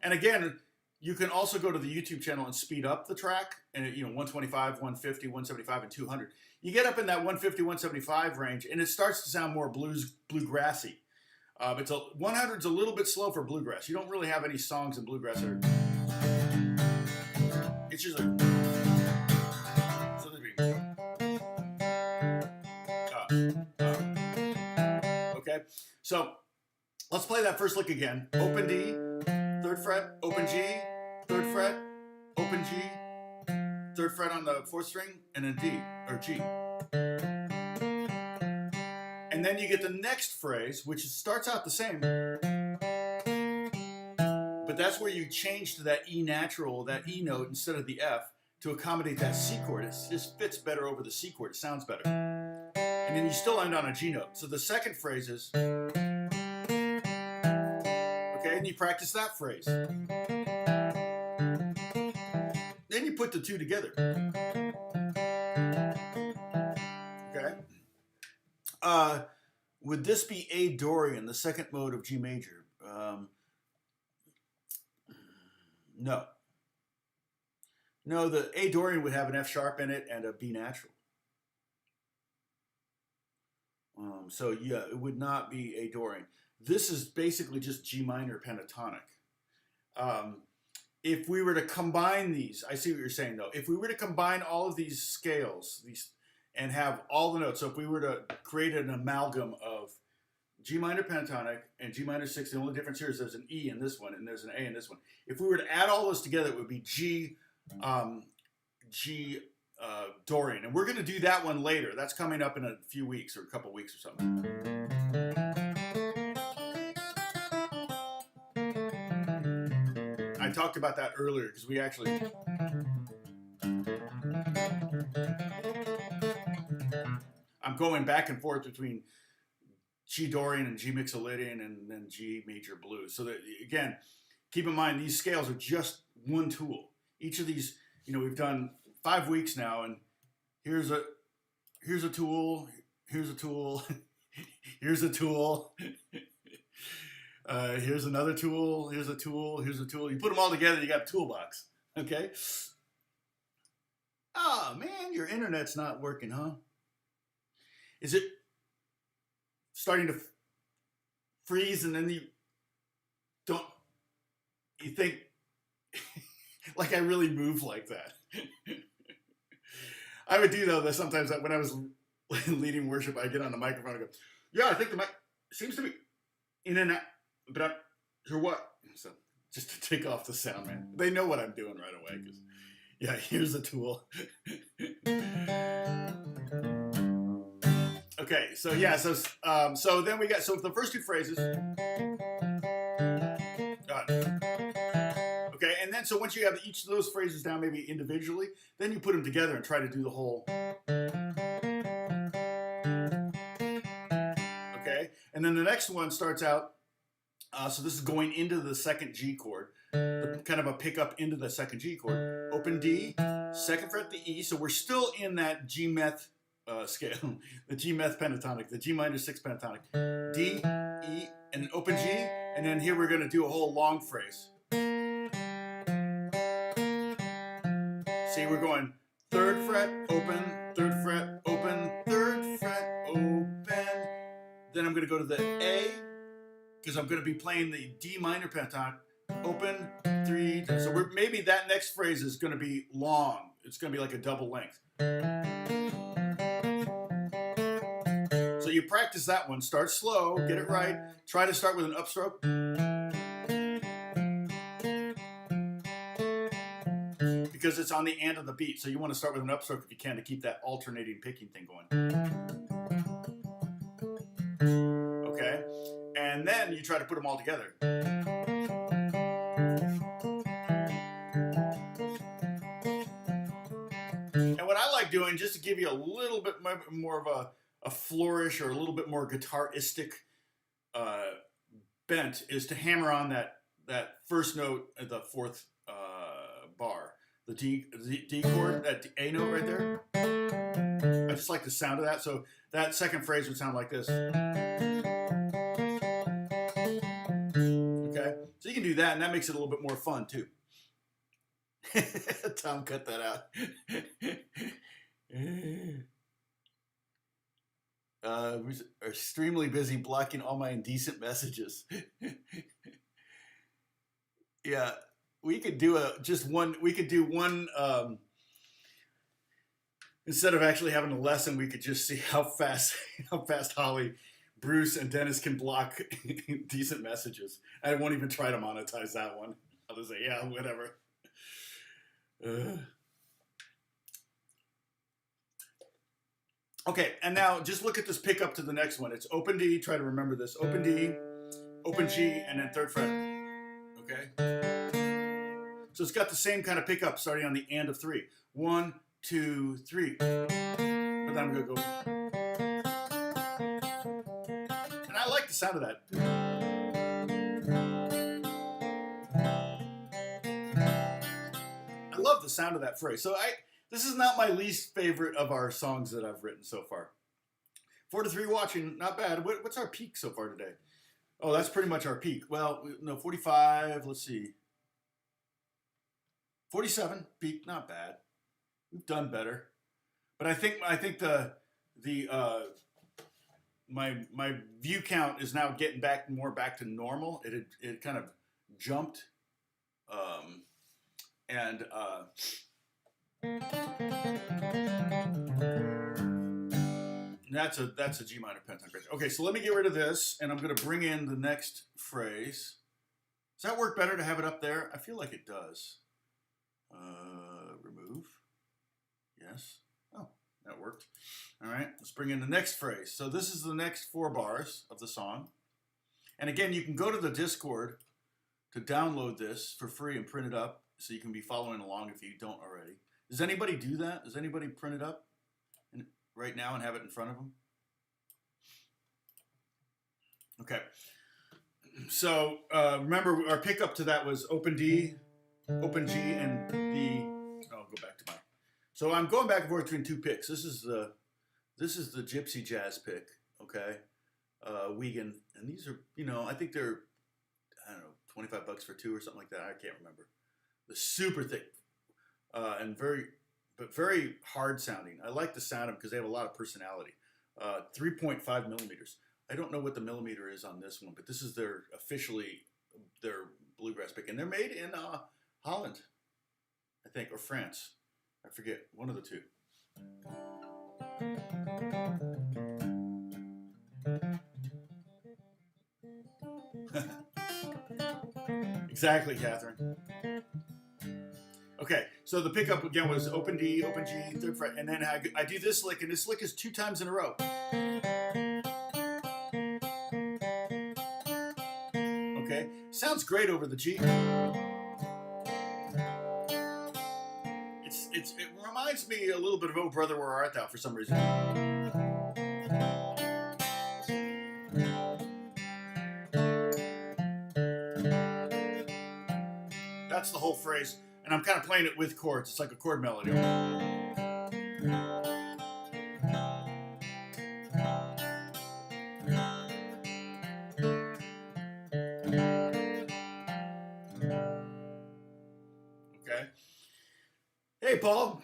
And again, you can also go to the YouTube channel and speed up the track, and 125, 150, 175, and 200. You get up in that 150, 175 range, and it starts to sound more bluegrassy. 100's a little bit slow for bluegrass. You don't really have any songs in bluegrass that are. It's just like. Okay, so let's play that first lick again. Open D, 3rd fret, open G, 3rd fret, open G, 3rd fret on the 4th string, and then D, or G. And then you get the next phrase, which starts out the same, but that's where you change to that E natural, that E note instead of the F, to accommodate that C chord. It just fits better over the C chord. It sounds better. And then you still end on a G note. So the second phrase is, okay, and you practice that phrase. Then you put the two together. Okay. Would this be A Dorian, the second mode of G major? No. No, the A Dorian would have an F sharp in it and a B natural. So yeah, it would not be A Dorian. This is basically just G minor pentatonic. If we were to combine these, I see what you're saying though. If we were to combine all of these scales, and have all the notes, so if we were to create an amalgam of G minor pentatonic and G minor 6, the only difference here is there's an E in this one and there's an A in this one. If we were to add all those together, it would be G Dorian. And we're going to do that one later. That's coming up in a few weeks or a couple weeks or something. I talked about that earlier because we actually... I'm going back and forth between G Dorian and G Mixolydian and then G major blues. So that, again, keep in mind these scales are just one tool. Each of these, we've done 5 weeks now, and here's a tool, here's a tool, here's a tool, here's another tool, here's a tool, here's a tool. You put them all together, you got a toolbox. Okay. Oh man, your internet's not working, huh? Is it starting to freeze and then you think like I really move like that? I would do though that sometimes that when I was leading worship, I get on the microphone and go, yeah, I think the mic seems to be in and out, but I'm sure what? So just to take off the sound, man. They know what I'm doing right away because yeah, here's a tool. Okay, so yeah, so then we got, so the first two phrases. Okay, and then so once you have each of those phrases down maybe individually, then you put them together and try to do the whole. Okay, and then the next one starts out, so this is going into the second G chord, kind of a pickup into the second G chord. Open D, 2nd fret the E, so we're still in that G meth scale, the G meth pentatonic, the G minor 6 pentatonic. D, E, and an open G, and then here we're going to do a whole long phrase. See, we're going 3rd fret, open, 3rd fret, open, 3rd fret, open. Then I'm going to go to the A, because I'm going to be playing the D minor pentatonic, open, 3, so maybe that next phrase is going to be long. It's going to be like a double length. So you practice that one. Start slow, get it right. Try to start with an upstroke. Because it's on the end of the beat. So you want to start with an upstroke if you can to keep that alternating picking thing going. Okay? And then you try to put them all together. And what I like doing, just to give you a little bit more of a flourish or a little bit more guitaristic bent, is to hammer on that first note at the 4th bar, the D chord, that A note right there. I just like the sound of that. So that second phrase would sound like this. Okay, so you can do that, and that makes it a little bit more fun too. Tom cut that out. We're extremely busy blocking all my indecent messages. Yeah, we could do one. Instead of actually having a lesson, we could just see how fast Holly, Bruce, and Dennis can block decent messages. I won't even try to monetize that one. I'll just say, yeah, whatever. Okay, and now just look at this pickup to the next one. It's open D. Try to remember this. Open D, open G, and then third fret. Okay? So it's got the same kind of pickup starting on the and of 3. 1, 2, 3. But then I'm going to go. And I like the sound of that. I love the sound of that phrase. So this is not my least favorite of our songs that I've written so far. 4 to 3 watching, not bad. What's our peak so far today? Oh, that's pretty much our peak. Well, no, 45, let's see. 47 peak, not bad. We've done better. But I think my view count is now getting more back to normal. It kind of jumped. That's a G minor pentagram. Okay, so let me get rid of this, and I'm going to bring in the next phrase. Does that work better to have it up there? I feel like it does. Remove. Yes. Oh, that worked. All right, let's bring in the next phrase. So this is the next 4 bars of the song. And again, you can go to the Discord to download this for free and print it up so you can be following along if you don't already. Does anybody do that? Does anybody print it up right now and have it in front of them? Okay. So remember, our pickup to that was open D, open G, and the. I'll go back to mine. So I'm going back and forth between 2 picks. This is the gypsy jazz pick. Okay, Wiegand, and these are, I think they're, I don't know, $25 for 2 or something like that. I can't remember. The super thick and very hard sounding. I like the sound of them because they have a lot of personality. 3.5 millimeters. I don't know what the millimeter is on this one, but this is their bluegrass pick, and they're made in Holland, I think, or France. I forget, one of the 2. Exactly, Catherine. Okay, so the pickup again was open D, open G, 3rd fret, and then I do this lick, and this lick is 2 times in a row. Okay, sounds great over the G. It reminds me a little bit of Oh Brother Where Art Thou for some reason. That's the whole phrase, and I'm kind of playing it with chords. It's like a chord melody. Okay. Hey, Paul.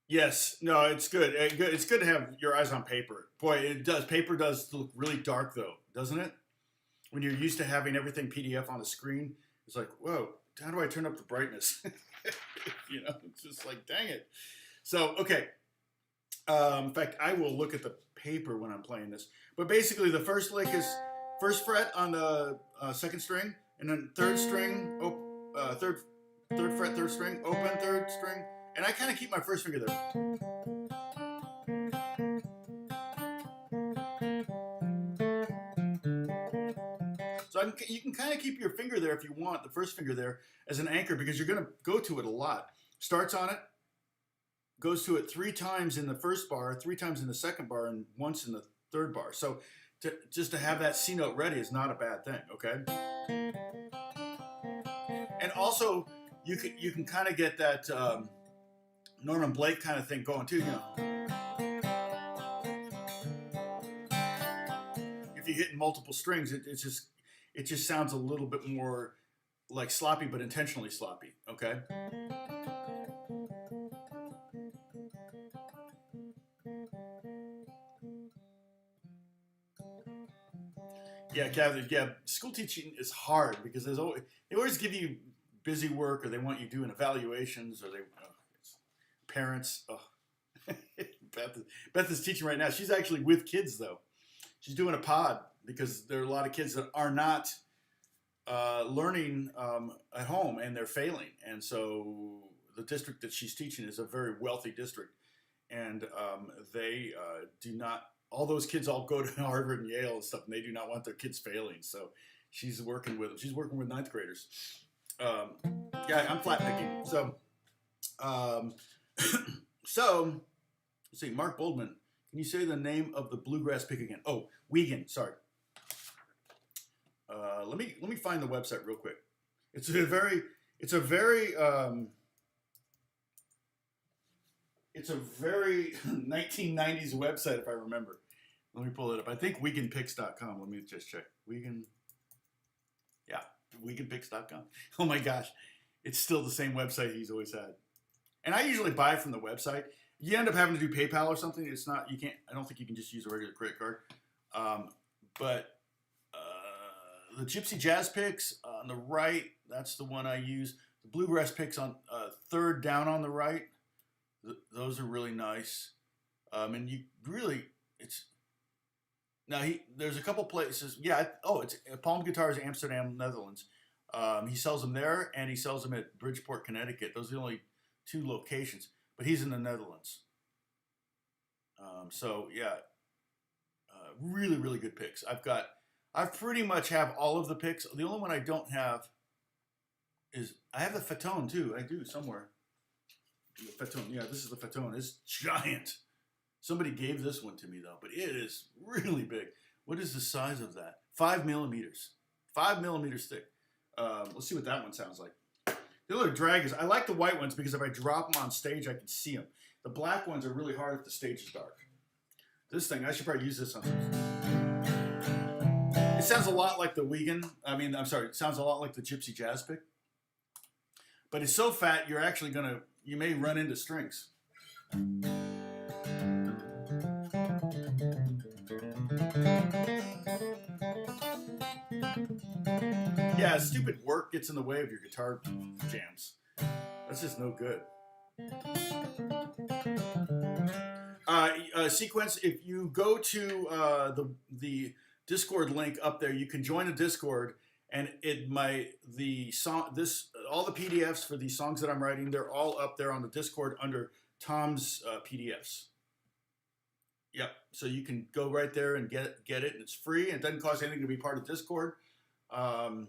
Yes. No, it's good. It's good to have your eyes on paper. Boy, it does. Paper does look really dark, though, doesn't it? When you're used to having everything PDF on the screen, it's like, whoa, how do I turn up the brightness? It's just like, dang it. So, okay. In fact, I will look at the paper when I'm playing this. But basically, the first lick is 1st fret on the 2nd string, and then 3rd string, 3rd fret, 3rd string, open 3rd string, and I kind of keep my 1st finger there. So you can kind of keep your finger there if you want, the 1st finger there, as an anchor, because you're going to go to it a lot. Starts on it, goes to it 3 times in the 1st bar, 3 times in the 2nd bar, and once in the 3rd bar. So just to have that C note ready is not a bad thing, okay? And also, you can kind of get that Norman Blake kind of thing going too, If you're hitting multiple strings, it just sounds a little bit more like sloppy, but intentionally sloppy, okay? Yeah, Catherine, school teaching is hard because they always give you busy work, or they want you doing evaluations, or parents. Oh. Beth is teaching right now. She's actually with kids, though. She's doing a pod because there are a lot of kids that are not learning at home, and they're failing. And so the district that she's teaching is a very wealthy district, and they do not. All those kids all go to Harvard and Yale and stuff, and they do not want their kids failing. So she's working with them. She's working with ninth graders. Yeah, I'm flat picking. So, so let's see. Mark Boldman, can you say the name of the bluegrass pick again? Oh, Wiegand. Sorry. Let me find the website real quick. It's a very 1990s website, if I remember. Let me pull it up. I think WiegandPicks.com. Let me just check. WiegandPicks.com. Oh my gosh. It's still the same website he's always had. And I usually buy from the website. You end up having to do PayPal or something. It's not, you can't, I don't think you can just use a regular credit card. But the Gypsy Jazz picks on the right, that's the one I use. The Bluegrass picks on third down on the right. Those are really nice. And you really, there's a couple places. Yeah. It's Palm Guitars, Amsterdam, Netherlands. He sells them there, and he sells them at Bridgeport, Connecticut. Those are the only 2 locations, but he's in the Netherlands. So yeah, really, really good picks. I pretty much have all of the picks. The only one I don't have is, I have the Fatone too. I do somewhere. The Fatone, yeah, this is the Fatone. It's giant. Somebody gave this one to me though, but it is really big. What is the size of that? 5 millimeters. 5 millimeters thick. Let's see what that one sounds like. The other drag is, I like the white ones because if I drop them on stage, I can see them. The black ones are really hard if the stage is dark. This thing, I should probably use this on some. It sounds a lot like the Wiegand. It sounds a lot like the Gypsy Jazz pick. But it's so fat, you may run into strings. Yeah, stupid work gets in the way of your guitar jams. That's just no good. Sequence, if you go to the Discord link up there, you can join a Discord, and all the PDFs for these songs that I'm writing, they're all up there on the Discord under Tom's PDFs. Yep, so you can go right there and get it, and it's free, and it doesn't cost anything to be part of Discord. And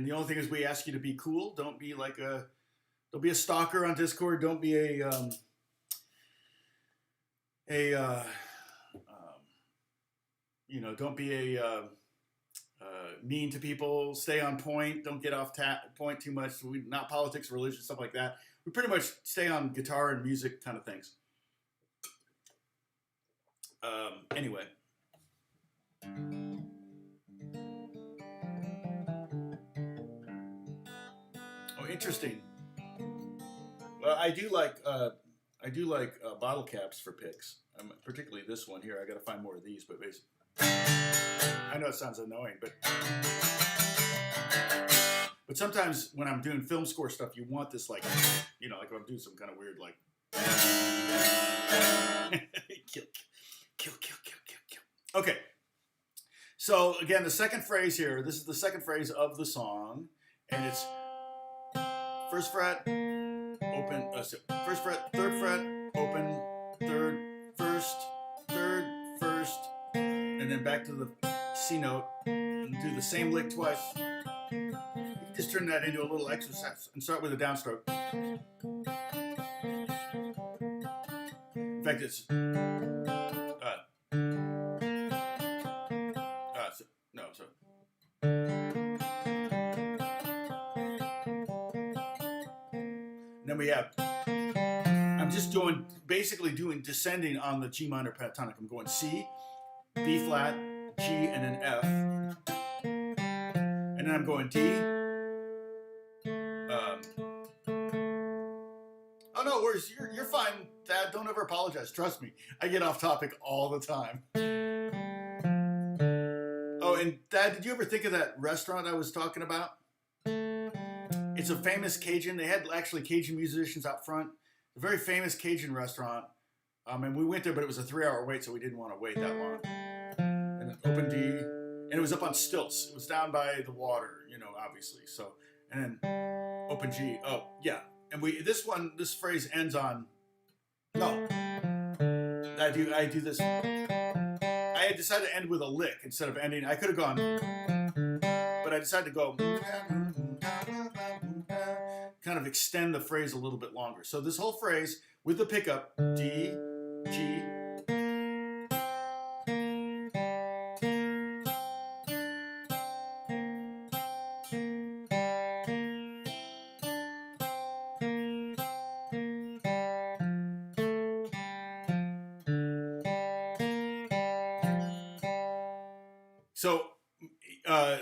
the only thing is, we ask you to be cool. Don't be a stalker on Discord. Don't be don't be mean to people. Stay on point. Don't get off point too much. Not politics, religion, stuff like that. We pretty much stay on guitar and music kind of things. Anyway. Oh, interesting. Well, I do like bottle caps for picks. Particularly this one here. I got to find more of these, but basically, I know it sounds annoying, but sometimes when I'm doing film score stuff, you want this like when I'm doing some kind of weird kill. Okay. So again, the second phrase here. This is the second phrase of the song, and it's first fret, open. First fret, third fret, open, third, first, third, first, and then back to the C note, and do the same lick twice. You can just turn that into a little exercise and start with a downstroke. In fact, it's then we have, I'm just basically doing descending on the G minor pentatonic. I'm going C, B flat, G, and then F. And then I'm going D. Oh no, worries. You're fine, Dad. Don't ever apologize. Trust me. I get off topic all the time. Oh, and Dad, did you ever think of that restaurant I was talking about? It's a famous Cajun. They had actually Cajun musicians out front. A very famous Cajun restaurant. And we went there, but it was a 3-hour wait, so we didn't want to wait that long. And then open D, and it was up on stilts. It was down by the water, you know, obviously. So, and then open G. Oh, yeah. And this phrase ends on, no. I do this. I had decided to end with a lick instead of ending. I could have gone, but I decided to go, kind of extend the phrase a little bit longer. So this whole phrase with the pickup, D, G, so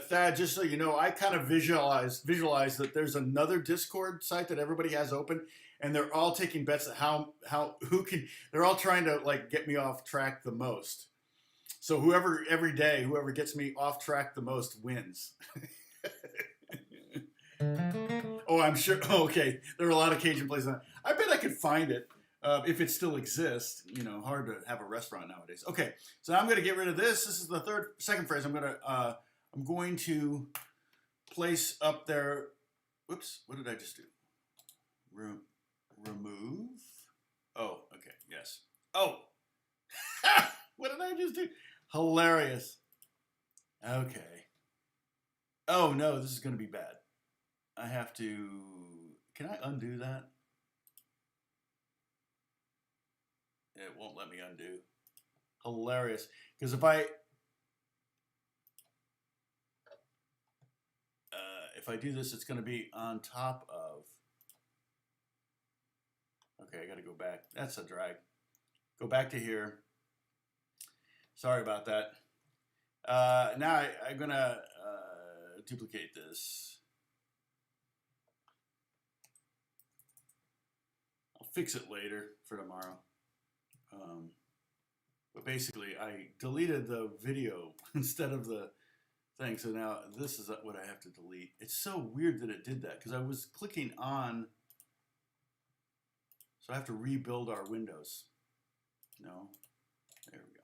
Thad, just so you know, I kind of visualize that there's another Discord site that everybody has open, and they're all taking bets at they're all trying to like get me off track the most. So every day, whoever gets me off track the most wins. Oh, I'm sure. Oh, okay, there are a lot of Cajun places. I bet I could find it if it still exists. You know, hard to have a restaurant nowadays. Okay, so now I'm going to get rid of this. This is the second phrase. I'm going to place up there. Whoops, what did I just do? Remove. Oh, okay, yes. Oh, what did I just do? Hilarious. Okay. Oh no, this is going to be bad. I have to. Can I undo that? It won't let me undo. Hilarious. Because if I do this, it's going to be on top of. Okay, I got to go back. That's a drag. Go back to here. Sorry about that. Now I'm going to duplicate this. I'll fix it later for tomorrow. But basically, I deleted the video instead of the thing. So now this is what I have to delete. It's so weird that it did that because I was clicking on. So I have to rebuild our windows. No. There we go.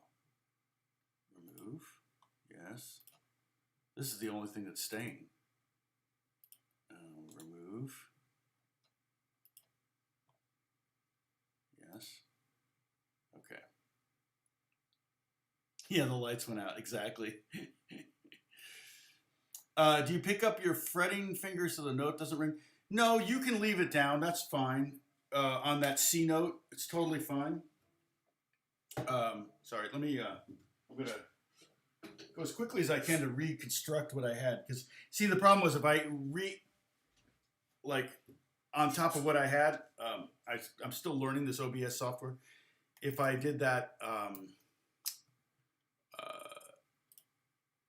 Remove. Yes. This is the only thing that's staying. Remove. Yes. Okay. Yeah, the lights went out. Exactly. Do you pick up your fretting finger so the note doesn't ring? No, you can leave it down. That's fine. On that C note, it's totally fine. Sorry, let me, I'm going to go as quickly as I can to reconstruct what I had. Because, see, the problem was if I on top of what I had, I'm still learning this OBS software. If I did that,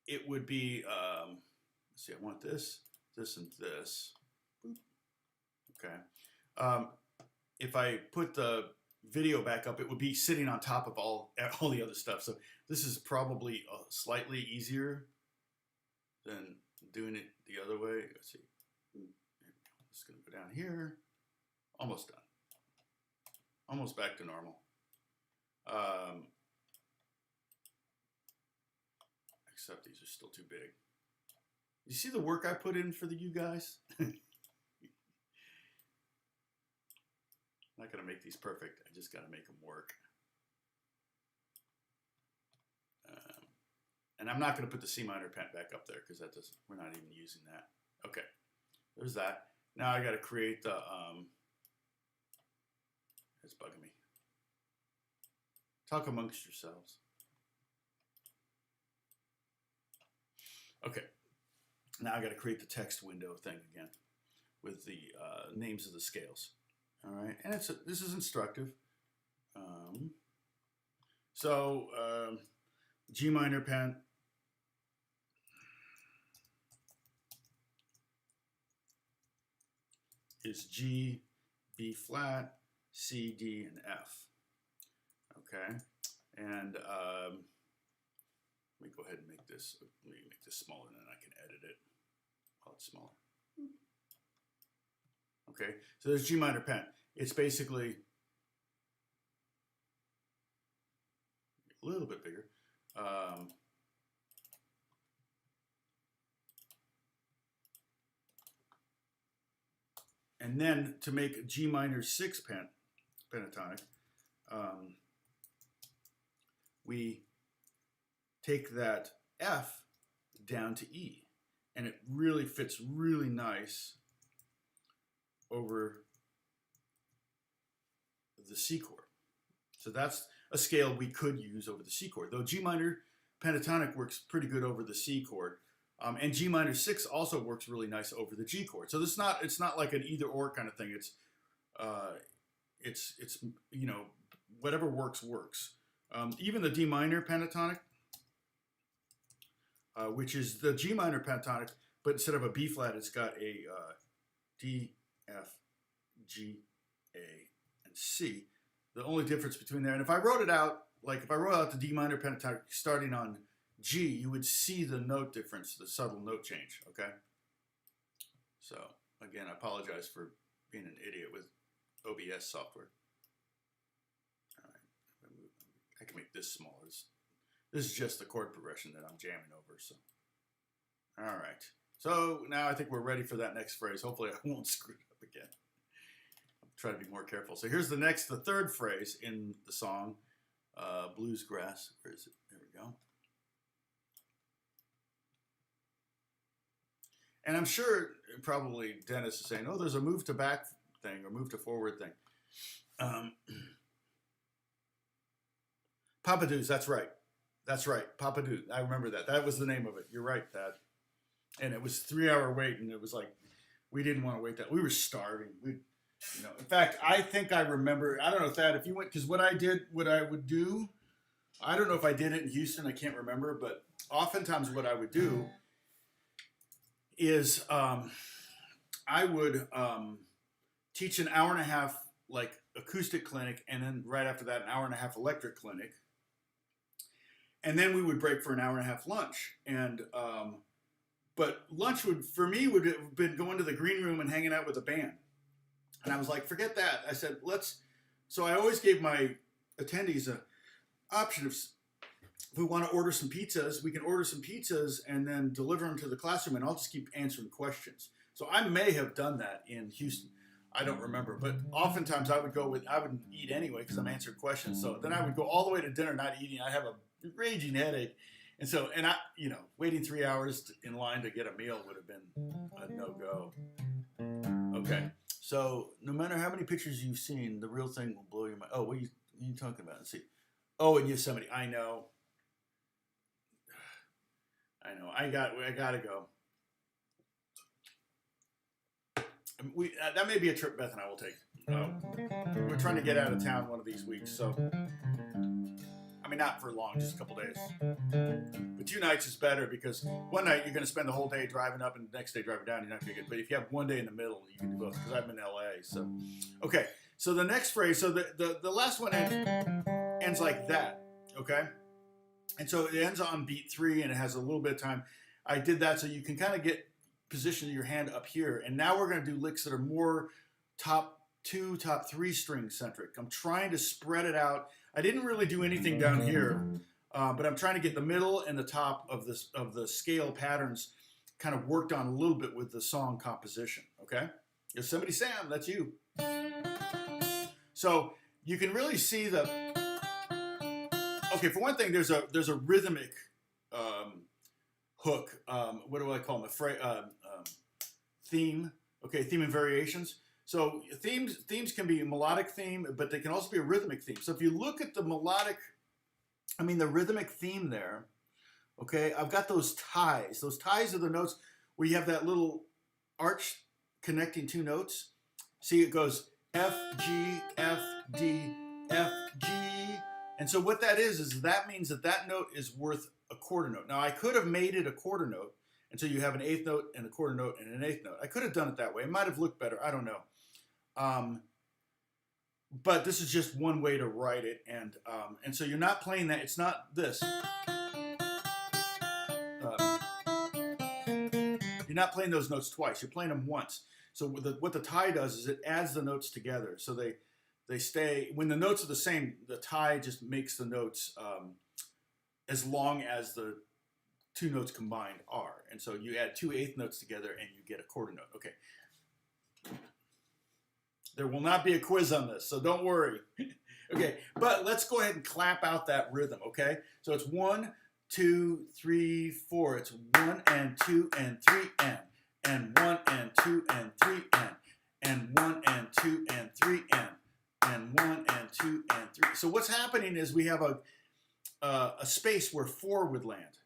it would be, let's see, I want this, this, and this. Okay. If I put the video back up, it would be sitting on top of all the other stuff. So this is probably slightly easier than doing it the other way. Let's see. It's going to go down here. Almost done. Almost back to normal. Except these are still too big. You see the work I put in for you guys? I'm not going to make these perfect. I just got to make them work. And I'm not going to put the C minor pen back up there because that doesn't. We're not even using that. Okay, there's that. Now I got to create the. It's bugging me. Talk amongst yourselves. Okay. Now I got to create the text window thing again with the names of the scales. All right, and this is instructive. G minor pen. Is G, B flat, C, D, and F. Okay, and let me go ahead and make this. Let me make this smaller, and then I can edit it while it's smaller. Okay, so there's G minor pen. It's basically a little bit bigger. And then to make a G minor 6 pentatonic, we take that F down to E, and it really fits really nice over the C chord. So that's a scale we could use over the C chord, though G minor pentatonic works pretty good over the C chord. And G minor 6 also works really nice over the G chord. So it's not like an either or kind of thing. It's you know, whatever works. Even the D minor pentatonic, which is the G minor pentatonic, but instead of a B flat, it's got a D, F, G, A, and C. The only difference between there, and if I wrote it out, like if I wrote out the D minor pentatonic starting on G, you would see the note difference, the subtle note change, okay? So, again, I apologize for being an idiot with OBS software. All right, I can make this smaller. This is just the chord progression that I'm jamming over, so. All right, so now I think we're ready for that next phrase. Hopefully I won't screw it up again. I'll try to be more careful. So here's the third phrase in the song, BLUEGRASS. Where is it? There we go. And I'm sure probably Dennis is saying, oh, there's a move to back thing or move to forward thing. Papadoos, that's right. That's right, Papadoo. I remember that. That was the name of it. You're right, Thad. And it was 3-hour wait, and it was like, we didn't want to wait that. We were starving. In fact, I think I remember, I don't know, Thad, if you went, because what I would do, I don't know if I did it in Houston, I can't remember, but oftentimes what I would do is I would teach an hour and a half like acoustic clinic, and then right after that an hour and a half electric clinic, and then we would break for an hour and a half lunch. And but lunch would have been going to the green room and hanging out with the band. And I was like, forget that. I said, so I always gave my attendees an option of, if we want to order some pizzas, we can order some pizzas and then deliver them to the classroom, and I'll just keep answering questions. So I may have done that in Houston. I don't remember, but oftentimes I would eat anyway because I'm answering questions. So then I would go all the way to dinner not eating. I have a raging headache. And so, waiting 3 hours in line to get a meal would have been a no-go. Okay. So no matter how many pictures you've seen, the real thing will blow your mind. Oh, what are you talking about? Let's see. Oh, in Yosemite. I know. I gotta go. That may be a trip Beth and I will take. We're trying to get out of town one of these weeks, so not for long, just a couple days. But 2 nights is better because one night you're going to spend the whole day driving up and the next day driving down. You're not going to get. But if you have one day in the middle, you can do both. Because I'm in LA, so okay. So the next phrase, so the last one ends like that, okay. And so it ends on beat 3, and it has a little bit of time. I did that so you can kind of get position your hand up here. And now we're going to do licks that are more top 2, top 3 string centric. I'm trying to spread it out. I didn't really do anything down here, but I'm trying to get the middle and the top of the scale patterns kind of worked on a little bit with the song composition. Okay, Yosemite Sam, that's you. So you can really see the. Okay, for one thing, there's a rhythmic hook. What do I call them? Theme. Okay, theme and variations. So themes can be a melodic theme, but they can also be a rhythmic theme. So if you look at the rhythmic theme there, okay, I've got those ties. Those ties are the notes where you have that little arch connecting 2 notes. See, it goes F, G, F, D, F, G. And so what that is that means that note is worth a quarter note. Now, I could have made it a quarter note, and so you have an 8th note and a quarter note and an 8th note. I could have done it that way. It might have looked better. I don't know. But this is just one way to write it, and so you're not playing that. It's not this. You're not playing those notes twice. You're playing them once. So what the tie does is it adds the notes together. So they stay. When the notes are the same, the tie just makes the notes as long as the 2 notes combined are. And so you add 2 8th notes together, and you get a quarter note. Okay. There will not be a quiz on this, so don't worry. Okay, but let's go ahead and clap out that rhythm, okay? So it's 1, 2, 3, 4. It's 1 and 2 and 3 and 1 and 2 and 3 and 1 and 2 and 3 and 1 and 2 and 3. So what's happening is we have a space where 4 would land.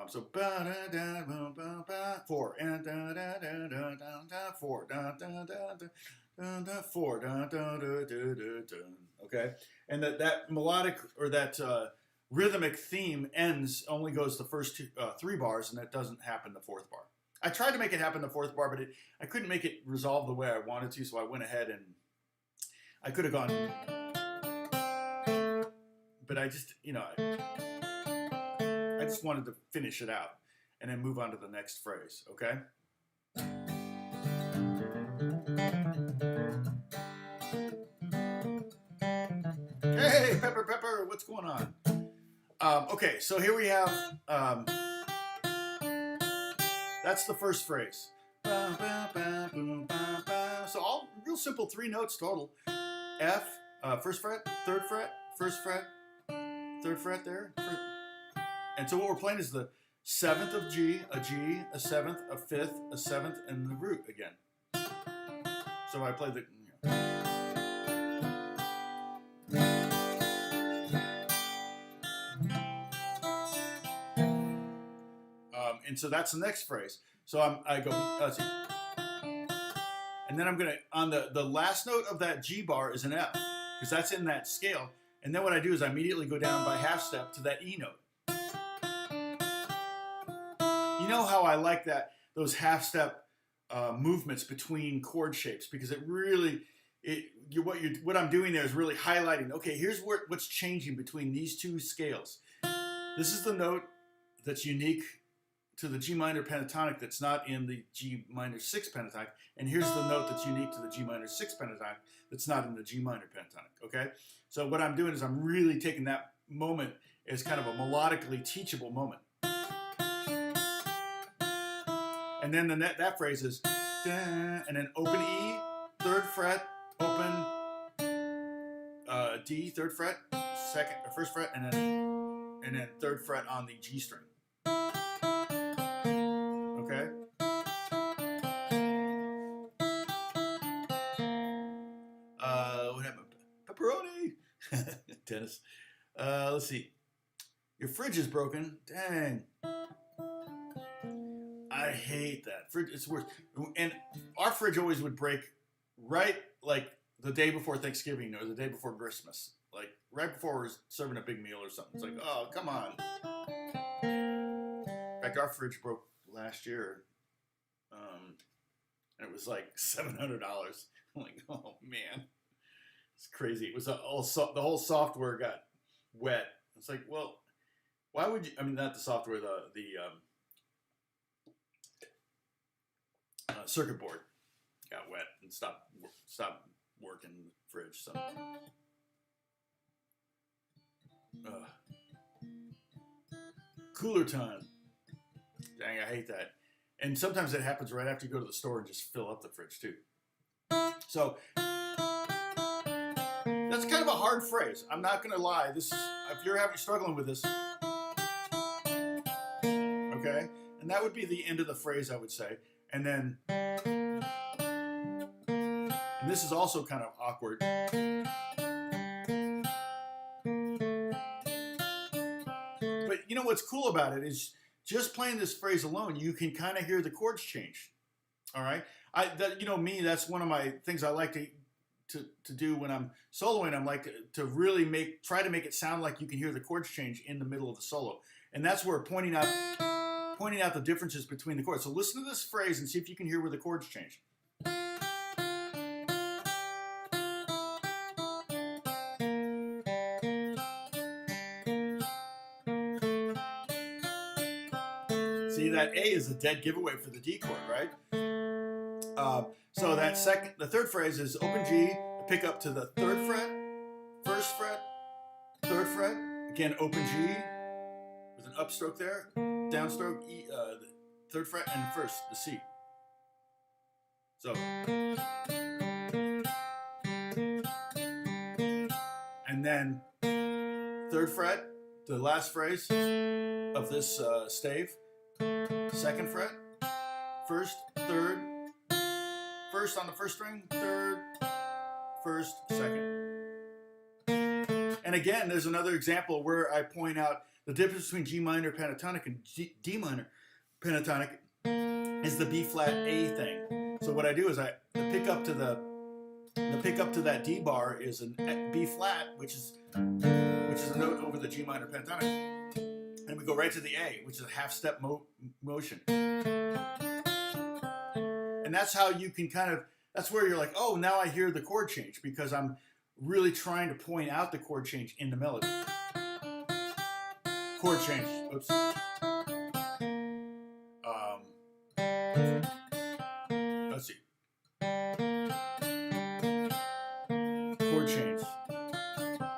So ba da da ba ba ba 4 and da da da da da da 4 da da da da da 4 da da da da da. Okay, and that melodic or that rhythmic theme only goes the first 3 bars, and that doesn't happen the 4th bar. I tried to make it happen the 4th bar, but I couldn't make it resolve the way I wanted to, so I went ahead and I could have gone, but I just, I just wanted to finish it out and then move on to the next phrase, okay? Hey, Pepper, what's going on? Okay, so here we have, that's the first phrase. So all real simple, 3 notes total. F, 1st fret, 3rd fret, 1st fret, 3rd fret there. And so what we're playing is the 7th of G, a G, a 7th, a 5th, a 7th, and the root again. So I play the... and so that's the next phrase. So I go, let's see. And then I'm going to, on the last note of that G bar is an F, because that's in that scale. And then what I do is I immediately go down by half step to that E note. You know how I like those half step movements between chord shapes, because it really, what I'm doing there is really highlighting, okay, here's what's changing between these 2 scales. This is the note that's unique to the G minor pentatonic that's not in the G minor 6 pentatonic, and here's the note that's unique to the G minor 6 pentatonic that's not in the G minor pentatonic, okay? So what I'm doing is I'm really taking that moment as kind of a melodically teachable moment. And then that phrase is, and then open E, 3rd fret, open D, 3rd fret, 2nd or 1st fret, and then 3rd fret on the G string. Okay. What happened? Pepperoni. Dennis. Let's see. Your fridge is broken. Dang. I hate that. Fridge, it's worse. And our fridge always would break right like the day before Thanksgiving or the day before Christmas. Like right before we're serving a big meal or something. It's like, oh, come on. In fact, our fridge broke last year. And it was like $700. I'm like, oh man. It's crazy. It was the whole software got wet. It's like, well, why would you, I mean, not the software, the circuit board got wet and stopped working in the fridge. So, cooler time. Dang, I hate that. And sometimes it happens right after you go to the store and just fill up the fridge too. So that's kind of a hard phrase. I'm not going to lie. This, if you're struggling with this, okay, and that would be the end of the phrase, I would say. And then, and this is also kind of awkward. But you know what's cool about it is just playing this phrase alone, you can kind of hear the chords change. All right, me, that's one of my things I like to do when I'm soloing. I'm like to really try to make it sound like you can hear the chords change in the middle of the solo, and that's where pointing out the differences between the chords. So listen to this phrase and see if you can hear where the chords change. See, that A is a dead giveaway for the D chord, right? So the third phrase is open G, pick up to the 3rd fret, 1st fret, 3rd fret, again open G with an upstroke there, downstroke E, the 3rd fret, and 1st, the C. So And then 3rd fret, the last phrase of this stave, 2nd fret, 1st, 3rd, 1st on the 1st string, 3rd, 1st, 2nd. And again, there's another example where I point out the difference between G minor pentatonic and D minor pentatonic is the B flat A thing. So what I do is the pickup to that D bar is a B flat, which is a note over the G minor pentatonic, and we go right to the A, which is a half step motion. And that's how you can that's where you're like, oh, now I hear the chord change, because I'm really trying to point out the chord change in the melody. Chord change. Oops. Let's see. Chord change.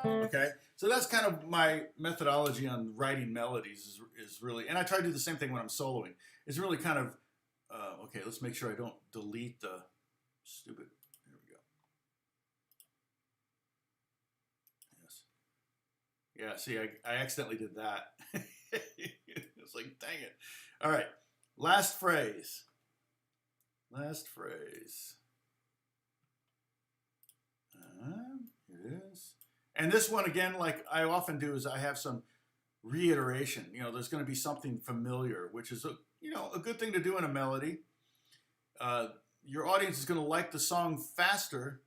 Okay, so that's kind of my methodology on writing melodies is really, and I try to do the same thing when I'm soloing. It's really kind of, okay, let's make sure I don't delete the stupid, there we go. Yes. Yeah, see, I accidentally did that. It's like, dang it. All right, last phrase. Last phrase. Here it is. And this one, again, like I often do, is I have some reiteration. You know, there's going to be something familiar, which is a good thing to do in a melody. Your audience is going to like the song faster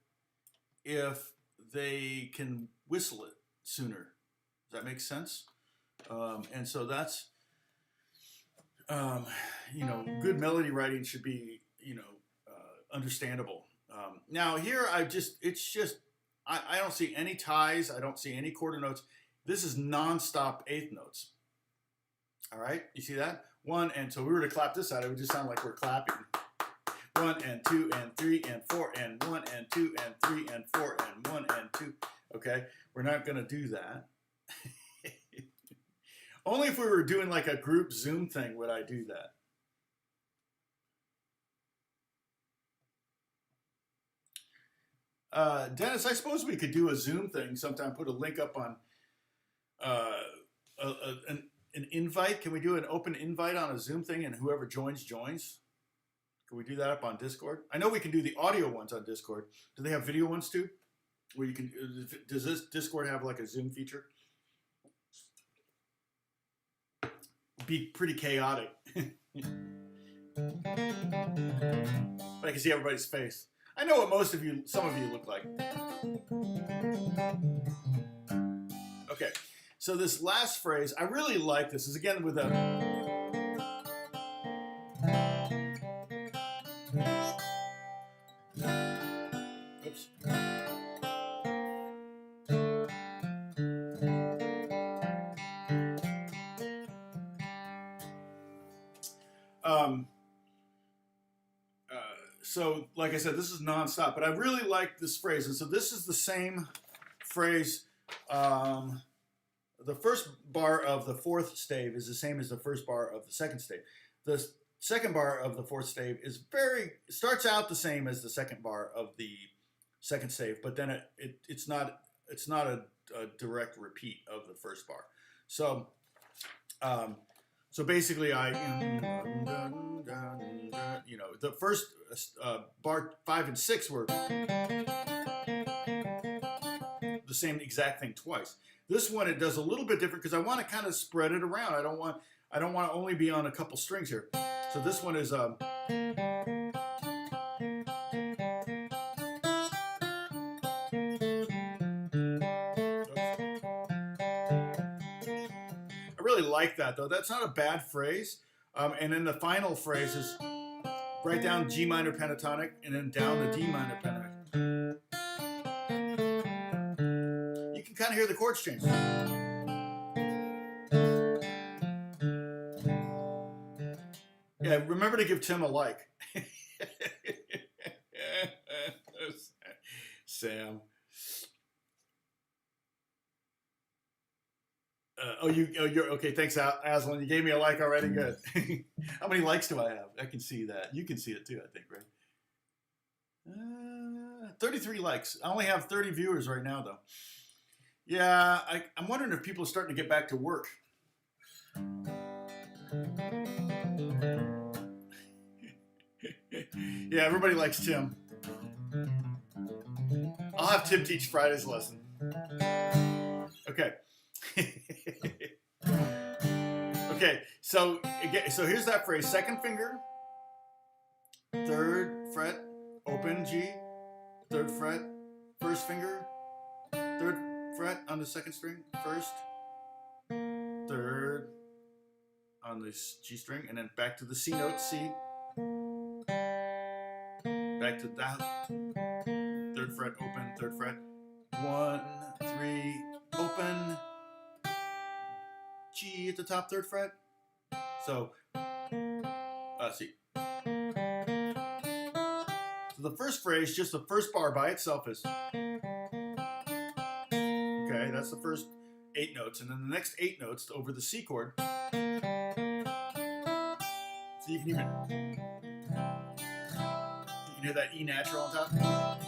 if they can whistle it sooner. Does that make sense? And so that's, good melody writing should be, understandable. Now here I don't see any ties. I don't see any quarter notes. This is non-stop eighth notes. All right, you see that? 1 and so we were to clap this out, it would just sound like we're clapping. 1 and 2 and 3 and 4 and 1 and 2 and 3 and 4 and 1 and 2. Okay, we're not going to do that. Only if we were doing like a group Zoom thing would I do that. Dennis, I suppose we could do a Zoom thing sometime, put a link up on an invite. Can we do an open invite on a Zoom thing, and whoever joins? Can we do that up on Discord? I know we can do the audio ones on Discord. Do they have video ones too? Where you can, does this Discord have like a Zoom feature? Be pretty chaotic. But I can see everybody's face. I know what some of you look like. Okay, so this last phrase, I really like this. Is again with a. Oops. So, like I said, this is nonstop, but I really like this phrase. And so this is the same phrase. The first bar of the 4th stave is the same as the first bar of the 2nd stave. The second bar of the 4th stave starts out the same as the second bar of the 2nd stave, but then it's not a direct repeat of the first bar. So, so basically, the first bar 5 and 6 were the same exact thing twice. This one, it does a little bit different because I want to kind of spread it around. I don't want to only be on a couple strings here. So this one is I really like that though. That's not a bad phrase. And then the final phrase is right down G minor pentatonic and then down the D minor pentatonic. You can kind of hear the chords change. Yeah, remember to give Tim a like. Sam. You're okay. Thanks, Aslan. You gave me a like already. Good. How many likes do I have? I can see that. You can see it too, I think, right? 33 likes. I only have 30 viewers right now, though. Yeah, I'm wondering if people are starting to get back to work. Yeah, everybody likes Tim. I'll have Tim teach Friday's lesson. Okay. Okay, so here's that phrase. Second finger, third fret, open G, third fret, first finger, third fret on the second string, first, third on the G string, and then back to the C note, C, back to that, third fret, open, third fret, 1, 3, open, G at the top, third fret. So, C. So the first phrase, just the first bar by itself is, okay, that's the first 8 notes, and then the next 8 notes over the C chord. So you can hear that E natural on top.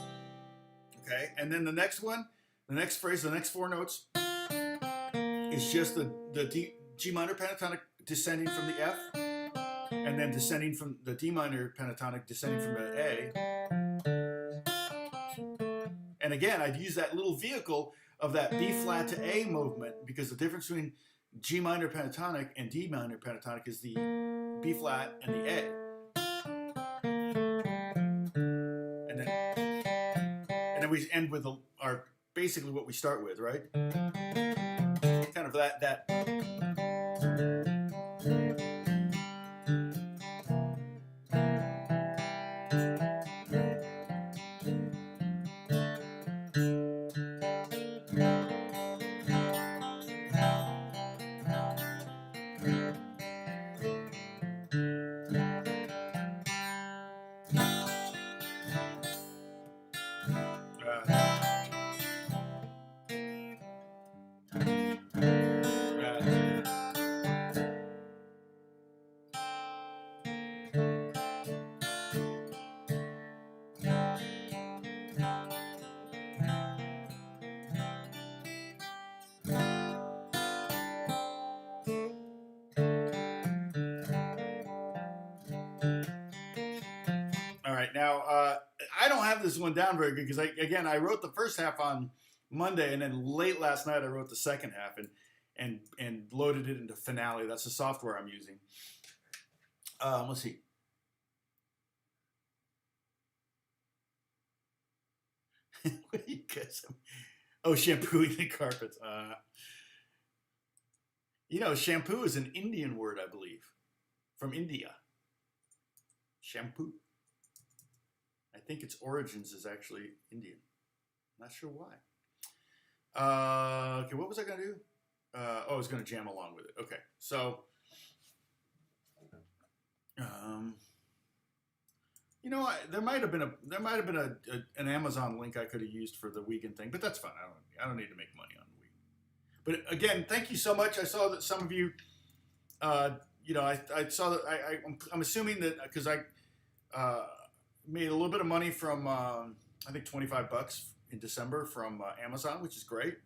Okay, and then the next one, the next phrase, the next 4 notes is just the G minor pentatonic descending from the F, and then descending from the D minor pentatonic descending from the A. And again, I'd use that little vehicle of that B flat to A movement, because the difference between G minor pentatonic and D minor pentatonic is the B flat and the A. And then we end with our basically what we start with, right? Kind of that. All right, now I don't have this one down very good because I wrote the first half on Monday, and then late last night I wrote the second half and loaded it into Finale. That's the software I'm using. Let's see. What do you guys? Oh, shampooing the carpets. Shampoo is an Indian word, I believe, from India. Shampoo. I think its origins is actually Indian. Not sure why. Okay, what was I going to do? I was going to jam along with it. Okay, so, there might have been an Amazon link I could have used for the Wiegand thing, but that's fine. I don't need to make money on the Wiegand. But again, thank you so much. I saw that some of you, I saw that I'm assuming that because I made a little bit of money from I think $25 in December from Amazon, which is great.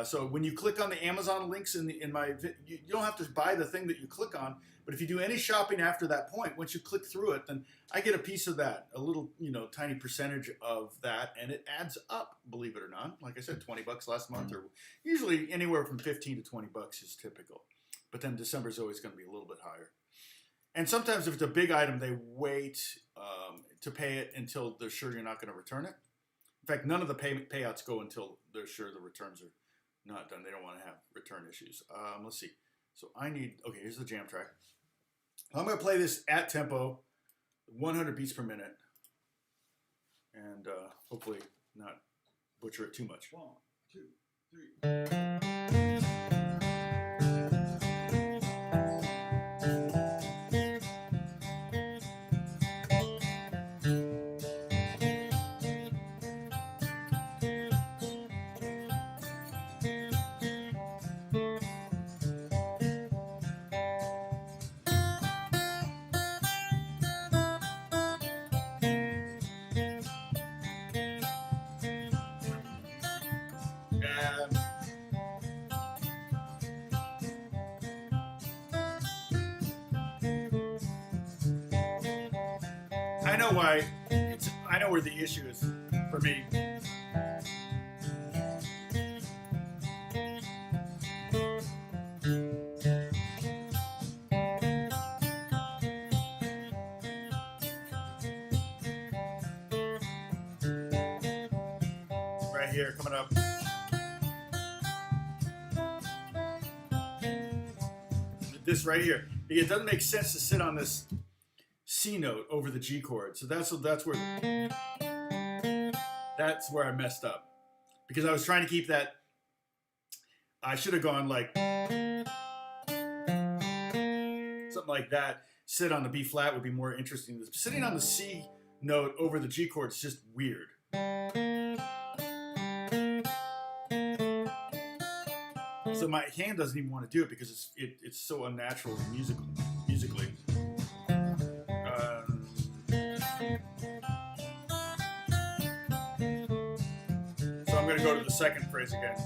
So when you click on the Amazon links in my, you don't have to buy the thing that you click on, but if you do any shopping after that point, once you click through it, then I get a piece of that, a little, tiny percentage of that, and it adds up, believe it or not. Like I said, $20 last month, or usually anywhere from $15 to $20 is typical. But then December is always going to be a little bit higher. And sometimes if it's a big item, they wait to pay it until they're sure you're not going to return it. In fact, none of the payouts go until they're sure the returns are not done. They don't want to have return issues. Let's see. So okay, here's the jam track. I'm going to play this at tempo, 100 beats per minute, and hopefully not butcher it too much. 1, 2, 3. know why. I know where the issue is for me. Right here, coming up. This right here. It doesn't make sense to sit on this C note over the G chord. So that's where I messed up. Because I was trying to keep that. I should have gone like something like that. Sit on the B flat would be more interesting. Sitting on the C note over the G chord is just weird. So my hand doesn't even want to do it because it's so unnatural musically. So I'm going to go to the second phrase again.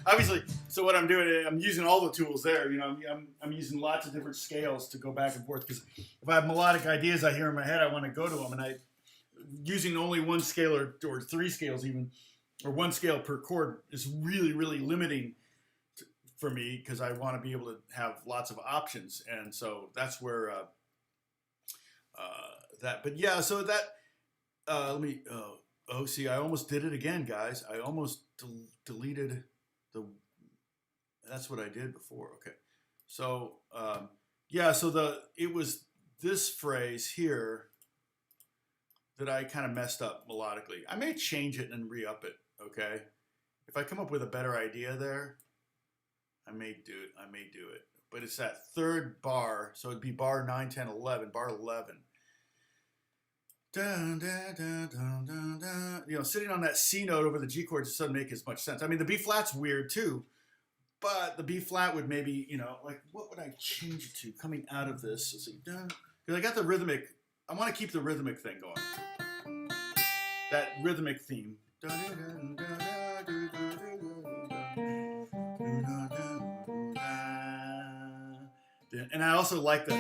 Obviously. So what I'm doing, I'm using all the tools there. You know, I'm using lots of different scales to go back and forth because if I have melodic ideas I hear in my head, I want to go to them, and using only one scale or three scales even, or one scale per chord is really limiting for me because I want to be able to have lots of options, and so that's where that. But yeah, so that let me. Oh, see, I almost did it again, guys. I almost deleted the. That's what I did before. Okay, so yeah, so it was this phrase here that I kind of messed up melodically. I may change it and re-up it. Okay, if I come up with a better idea there, I may do it. But it's that third bar, so it'd be bar 9, 10, 11, bar 11. Dun, dun, dun, dun, dun, dun. You know, sitting on that C note over the G chord just doesn't make as much sense. I mean, the B flat's weird too, but the B flat would maybe, you know, like what would I change it to coming out of this? Let's see, because I got the rhythmic. I want to keep the rhythmic thing going. That rhythmic theme. And I also like that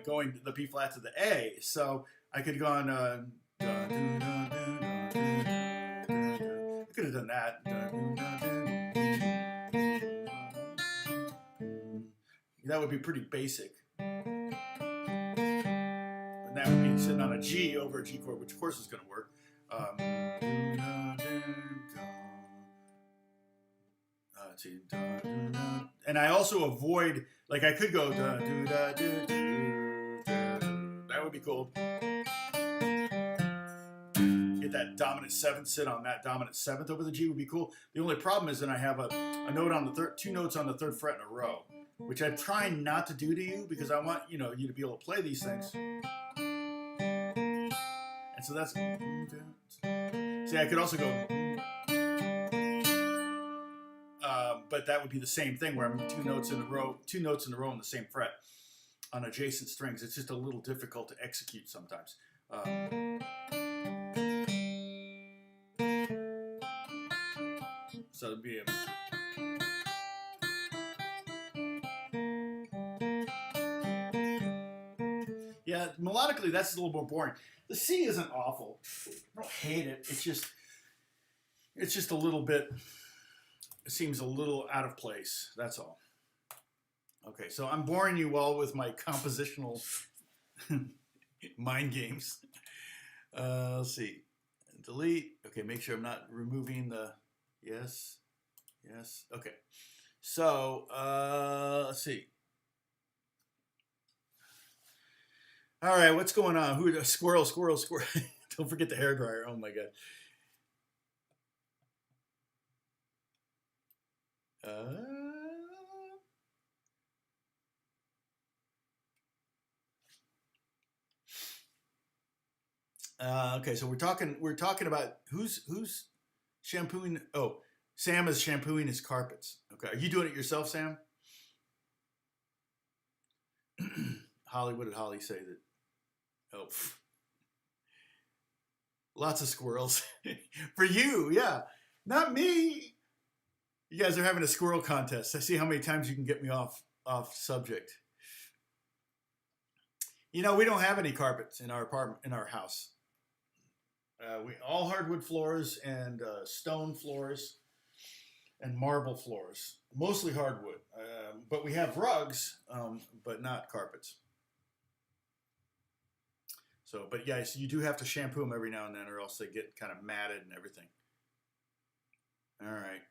going the B flat to the A. So I could have gone. I could have done that. That would be pretty basic. And that would be sitting on a G over a G chord, which of course is going to work. And I also avoid, like I could go that would be cool. Get that dominant seventh, sit on that dominant seventh over the G would be cool. The only problem is then I have a note on the two notes on the third fret in a row, which I'm trying not to do to you because I want you to be able to play these things. And so that's. See, I could also go. But that would be the same thing where I'm two notes in a row on the same fret on adjacent strings. It's just a little difficult to execute sometimes. So it'd be yeah, melodically that's a little more boring. The C isn't awful. I don't hate it. It's just a little bit. It seems a little out of place. That's all. Okay, so I'm boring you all with my compositional mind games. Let's see. Delete. Okay, make sure I'm not removing the yes. Okay. So let's see. All right, what's going on? Squirrel. Don't forget the hairdryer. Oh my god. Okay, so we're talking about who's shampooing. Oh, Sam is shampooing his carpets. Okay, are you doing it yourself, Sam? Holly, what did Holly say that? Oh, lots of squirrels for you. Yeah, not me. You guys are having a squirrel contest. I see how many times you can get me off subject. You know, we don't have any carpets in our apartment, in our house. We all hardwood floors and stone floors and marble floors, mostly hardwood. But we have rugs, but not carpets. So, but yes, you do have to shampoo them every now and then, or else they get kind of matted and everything. All right.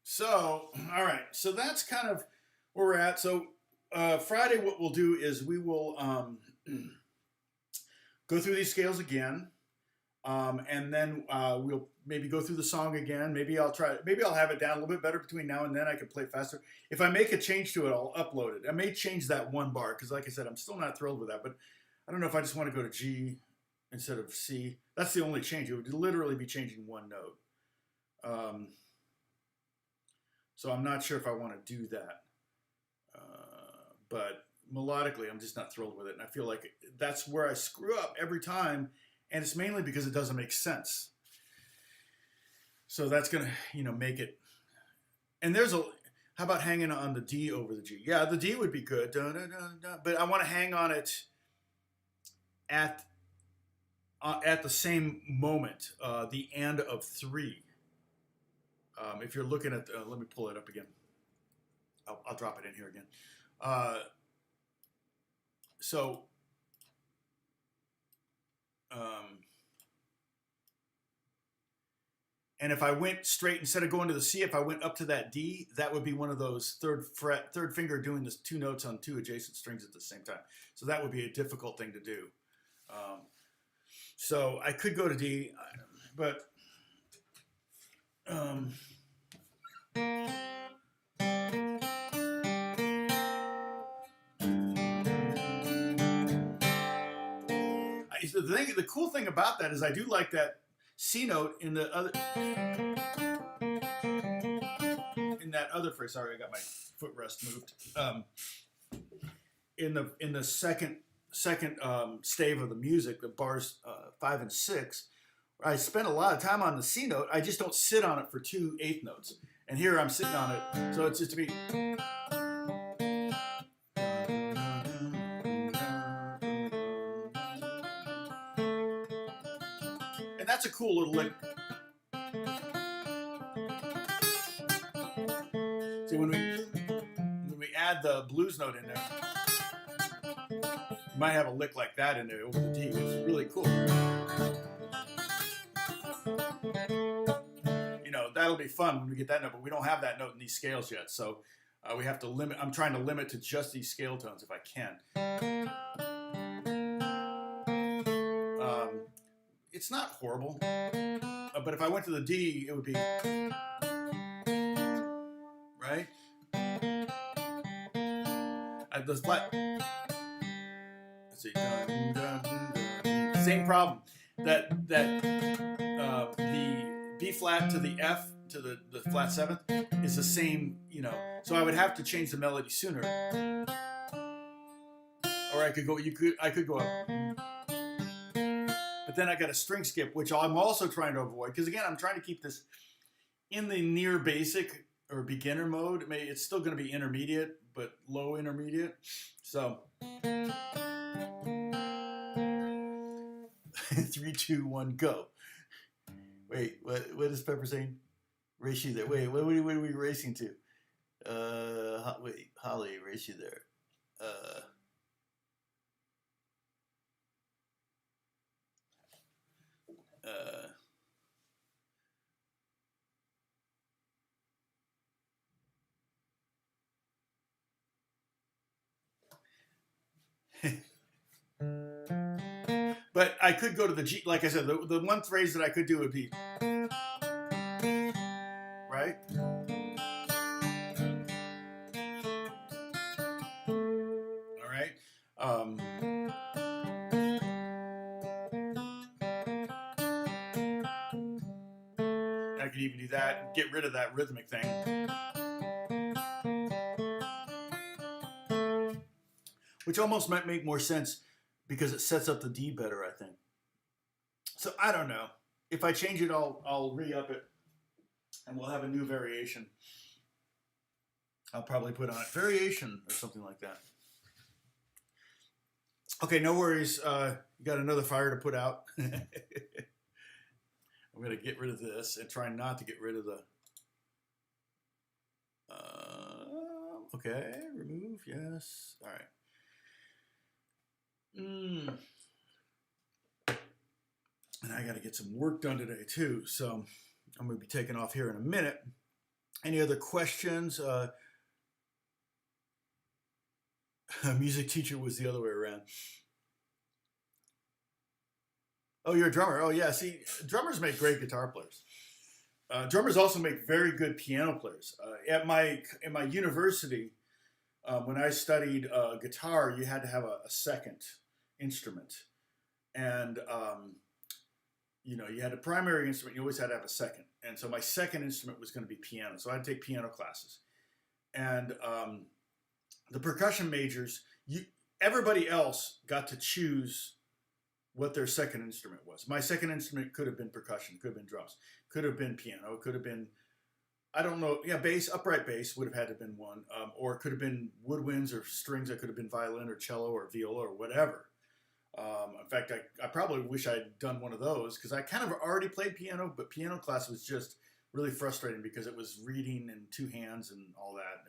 So, all right. So that's kind of where we're at. So Friday, what we'll do is we will go through these scales again, and then we'll maybe go through the song again. Maybe I'll have it down a little bit better between now and then. I can play faster. If I make a change to it, I'll upload it. I may change that one bar because, like I said, I'm still not thrilled with that. But I don't know if I just want to go to G instead of C. That's the only change. It would literally be changing one note. So I'm not sure if I want to do that. But melodically, I'm just not thrilled with it. And I feel like that's where I screw up every time. And it's mainly because it doesn't make sense. So that's going to, make it. And how about hanging on the D over the G? Yeah, the D would be good. Dun, dun, dun, dun. But I want to hang on it at the same moment, the and of 3. If you're looking at, let me pull it up again. I'll drop it in here again. And if I went straight, instead of going to the C, if I went up to that D, that would be one of those third finger doing the 2 notes on 2 adjacent strings at the same time. So that would be a difficult thing to do. So I could go to D, but the cool thing about that is I do like that C note in the other, in that other phrase. Sorry, I got my footrest moved. In the second stave of the music, the bars 5 and 6, I spend a lot of time on the C note. I just don't sit on it for 2 eighth notes. And here I'm sitting on it, so it's just to be. And that's a cool little lick. See, when we add the blues note in there, you might have a lick like that in there over the D, which is really cool. That'll be fun when we get that note, but we don't have that note in these scales yet, so we have to limit. I'm trying to limit to just these scale tones if I can. It's not horrible, but if I went to the D, it would be right. The flat. Let's see. Dun, dun, dun, dun. Same problem. That the B flat to the F to the flat 7th is the same, So I would have to change the melody sooner, or I could go up. But then I got a string skip, which I'm also trying to avoid because again I'm trying to keep this in the near basic or beginner mode. It's still going to be intermediate, but low intermediate. So 3, 2, 1, go. Wait, what is Pepper saying? Race you there. Wait, what are we racing to? Wait, Holly, race you there. But I could go to the G. Like I said, the one phrase that I could do would be, right? All right. I could even do that and get rid of that rhythmic thing. Which almost might make more sense because it sets up the D better, I think. So I don't know. If I change it, I'll re-up it and we'll have a new variation. I'll probably put on it variation or something like that. Okay, no worries. You got another fire to put out. I'm going to get rid of this and try not to get rid of the... okay, remove, yes. All right. And I got to get some work done today too, so I'm going to be taking off here in a minute. Any other questions? Music teacher was the other way around. Oh, you're a drummer. Oh, yeah. See, drummers make great guitar players. Drummers also make very good piano players. In my university, when I studied guitar, you had to have a second instrument, and you know, you had a primary instrument. You always had to have a second, and so my second instrument was going to be piano. So I had to take piano classes, and the percussion majors, everybody else got to choose what their second instrument was. My second instrument could have been percussion, could have been drums, could have been piano, could have been, I don't know, yeah, bass, upright bass would have had to have been one, or it could have been woodwinds or strings. It could have been violin or cello or viola or whatever. In fact, I probably wish I'd done one of those because I kind of already played piano, but piano class was just really frustrating because it was reading in two hands and all that.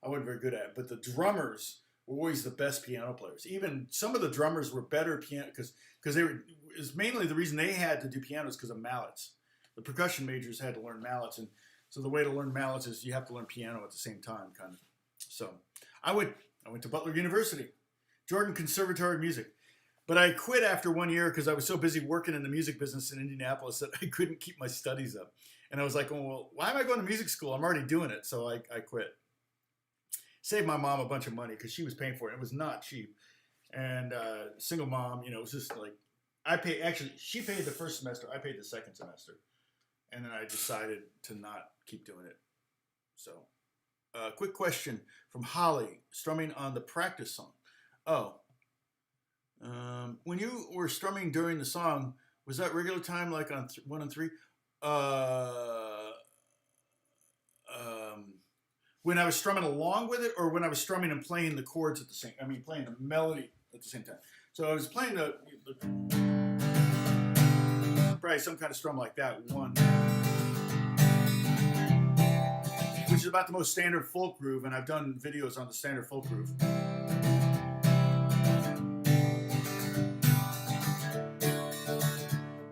I wasn't very good at it. But the drummers were always the best piano players. Even some of the drummers were better piano because they were. Is mainly the reason they had to do piano is because of mallets. The percussion majors had to learn mallets, and so the way to learn mallets is you have to learn piano at the same time, kind of. So I went to Butler University, Jordan Conservatory of Music. But I quit after 1 year because I was so busy working in the music business in Indianapolis that I couldn't keep my studies up. And I was like, oh, well, why am I going to music school? I'm already doing it. So I quit. Saved my mom a bunch of money because she was paying for it. It was not cheap. And single mom, you know, it was just like, she paid the first semester. I paid the second semester. And then I decided to not keep doing it. So, quick question from Holly, strumming on the practice song. Oh. When you were strumming during the song, was that regular time like on 1 and 3? When I was strumming along with it, or when I was strumming and playing the chords at the same, playing the melody at the same time. So I was playing the probably some kind of strum like that, 1, which is about the most standard folk groove, and I've done videos on the standard folk groove.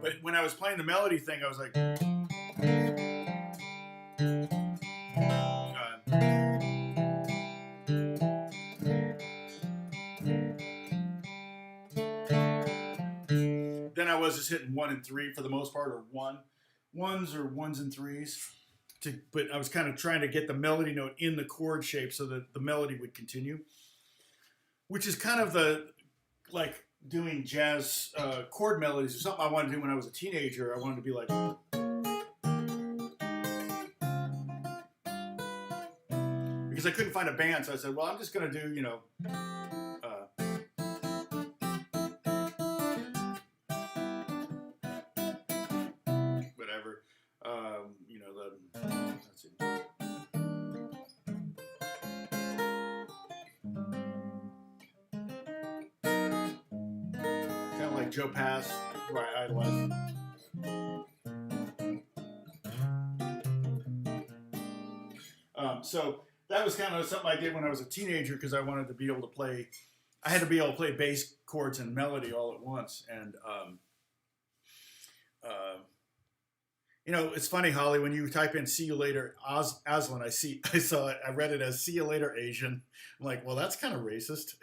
But when I was playing the melody thing, I was like, then I was just hitting 1 and 3 for the most part, or ones and threes. But I was kind of trying to get the melody note in the chord shape so that the melody would continue, which is kind of like doing jazz chord melodies or something I wanted to do when I was a teenager. I wanted to be like, because I couldn't find a band, so I said, well, I'm just going to do, you know, whatever, you know, let's see. Kind of like Joe Pass, who I idolize. So that was kind of something I did when I was a teenager because I wanted to be able to play. I had to be able to play bass chords and melody all at once. And you know, it's funny, Holly, when you type in "See you later, Aslan," I read it as "See you later, Asian." I'm like, well, that's kind of racist.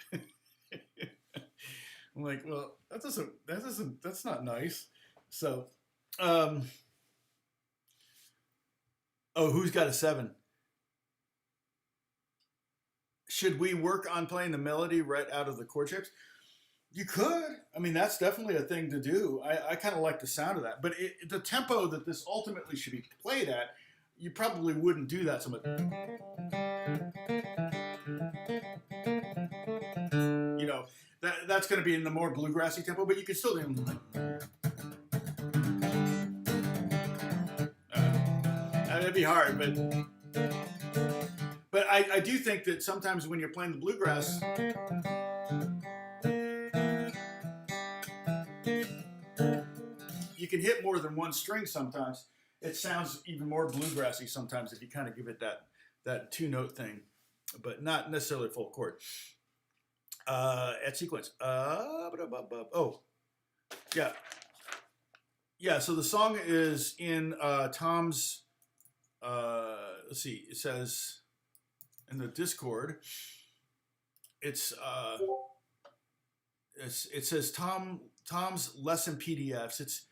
I'm like, well, that's not nice. So, who's got a 7? Should we work on playing the melody right out of the chord shapes? You could. I mean, that's definitely a thing to do. I kind of like the sound of that. But the tempo that this ultimately should be played at, you probably wouldn't do that so much. You know, that's going to be in the more bluegrassy tempo, but you can still do. That'd be hard, but I do think that sometimes when you're playing the bluegrass, you can hit more than one string sometimes. It sounds even more bluegrassy sometimes if you kind of give it that 2-note thing, but not necessarily full chord. At sequence. Oh, yeah. Yeah, so the song is in Tom's, let's see, it says in the Discord, it says Tom's lesson PDFs. It's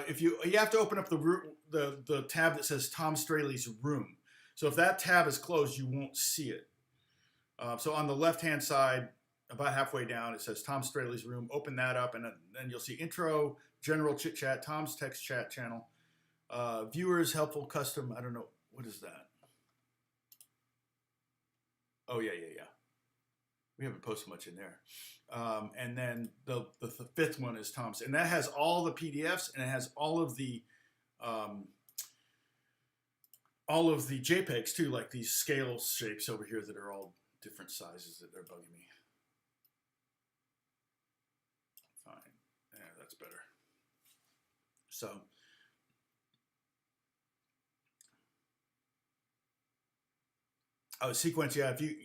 if you have to open up the tab that says Tom Straley's room. So if that tab is closed, you won't see it. So on the left-hand side, about halfway down, it says Tom Straley's room. Open that up, and then you'll see intro, general chit chat, Tom's text chat channel, viewers, helpful, custom. I don't know, what is that? Oh yeah. We haven't posted much in there. And then the 5th one is Tom's, and that has all the PDFs, and it has all of the JPEGs too, like these scale shapes over here that are all different sizes that they're bugging me. Fine, yeah, that's better. So, sequence, yeah. If you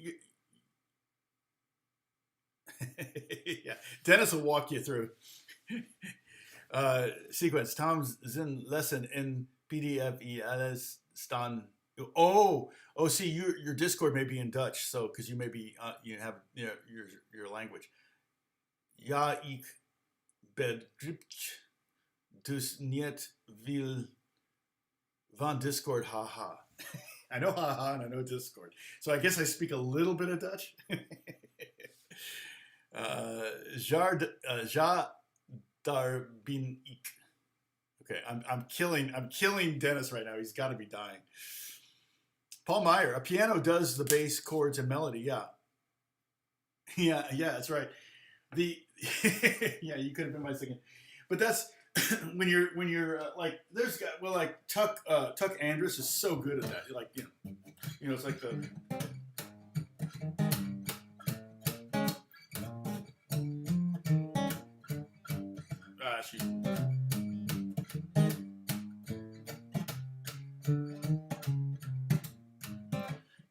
yeah, Dennis will walk you through. Sequence. Tom's Zen lesson in PDF alles staan. See, your Discord may be in Dutch, so because you may be you have your language. Ja, ik begrijp dus niet veel van Discord, haha. I know haha and I know Discord, so I guess I speak a little bit of Dutch. Ja, daar ben ik. Okay, I'm killing Dennis right now. He's got to be dying. Paul Meyer, a piano does the bass, chords, and melody. Yeah, that's right. Yeah, you could have been my second, but that's when you're like Tuck Andrus is so good at that. Like you know, it's like the.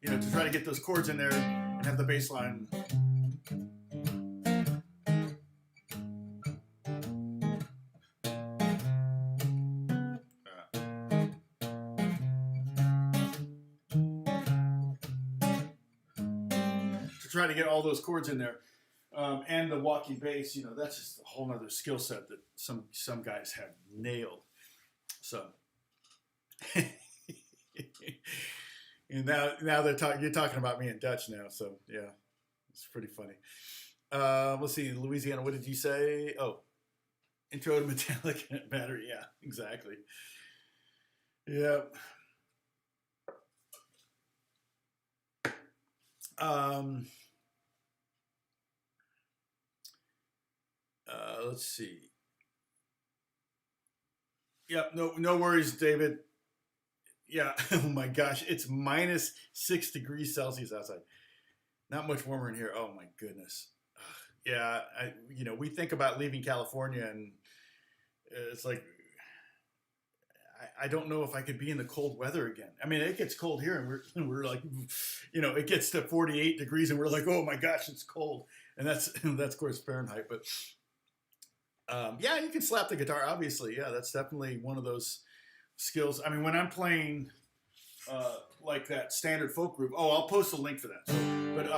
To try to get those chords in there and have the bass line. To try to get all those chords in there. And the walking bass, that's just a whole other skill set that some guys have nailed. So, and now you're talking about me in Dutch now. So yeah, it's pretty funny. Let's see, Louisiana. What did you say? Oh, intro to Metallica battery. Yeah, exactly. Yeah. Let's see. Yeah, no worries, David. Yeah, oh my gosh, it's minus 6 degrees Celsius outside. Not much warmer in here. Oh my goodness. Yeah, we think about leaving California, and it's like I don't know if I could be in the cold weather again. I mean, it gets cold here, and we're like, it gets to 48 degrees, and we're like, oh my gosh, it's cold, and that's of course Fahrenheit, but. Yeah, you can slap the guitar, obviously. Yeah, that's definitely one of those skills. I mean, when I'm playing like that standard folk group, I'll post a link for that. So, but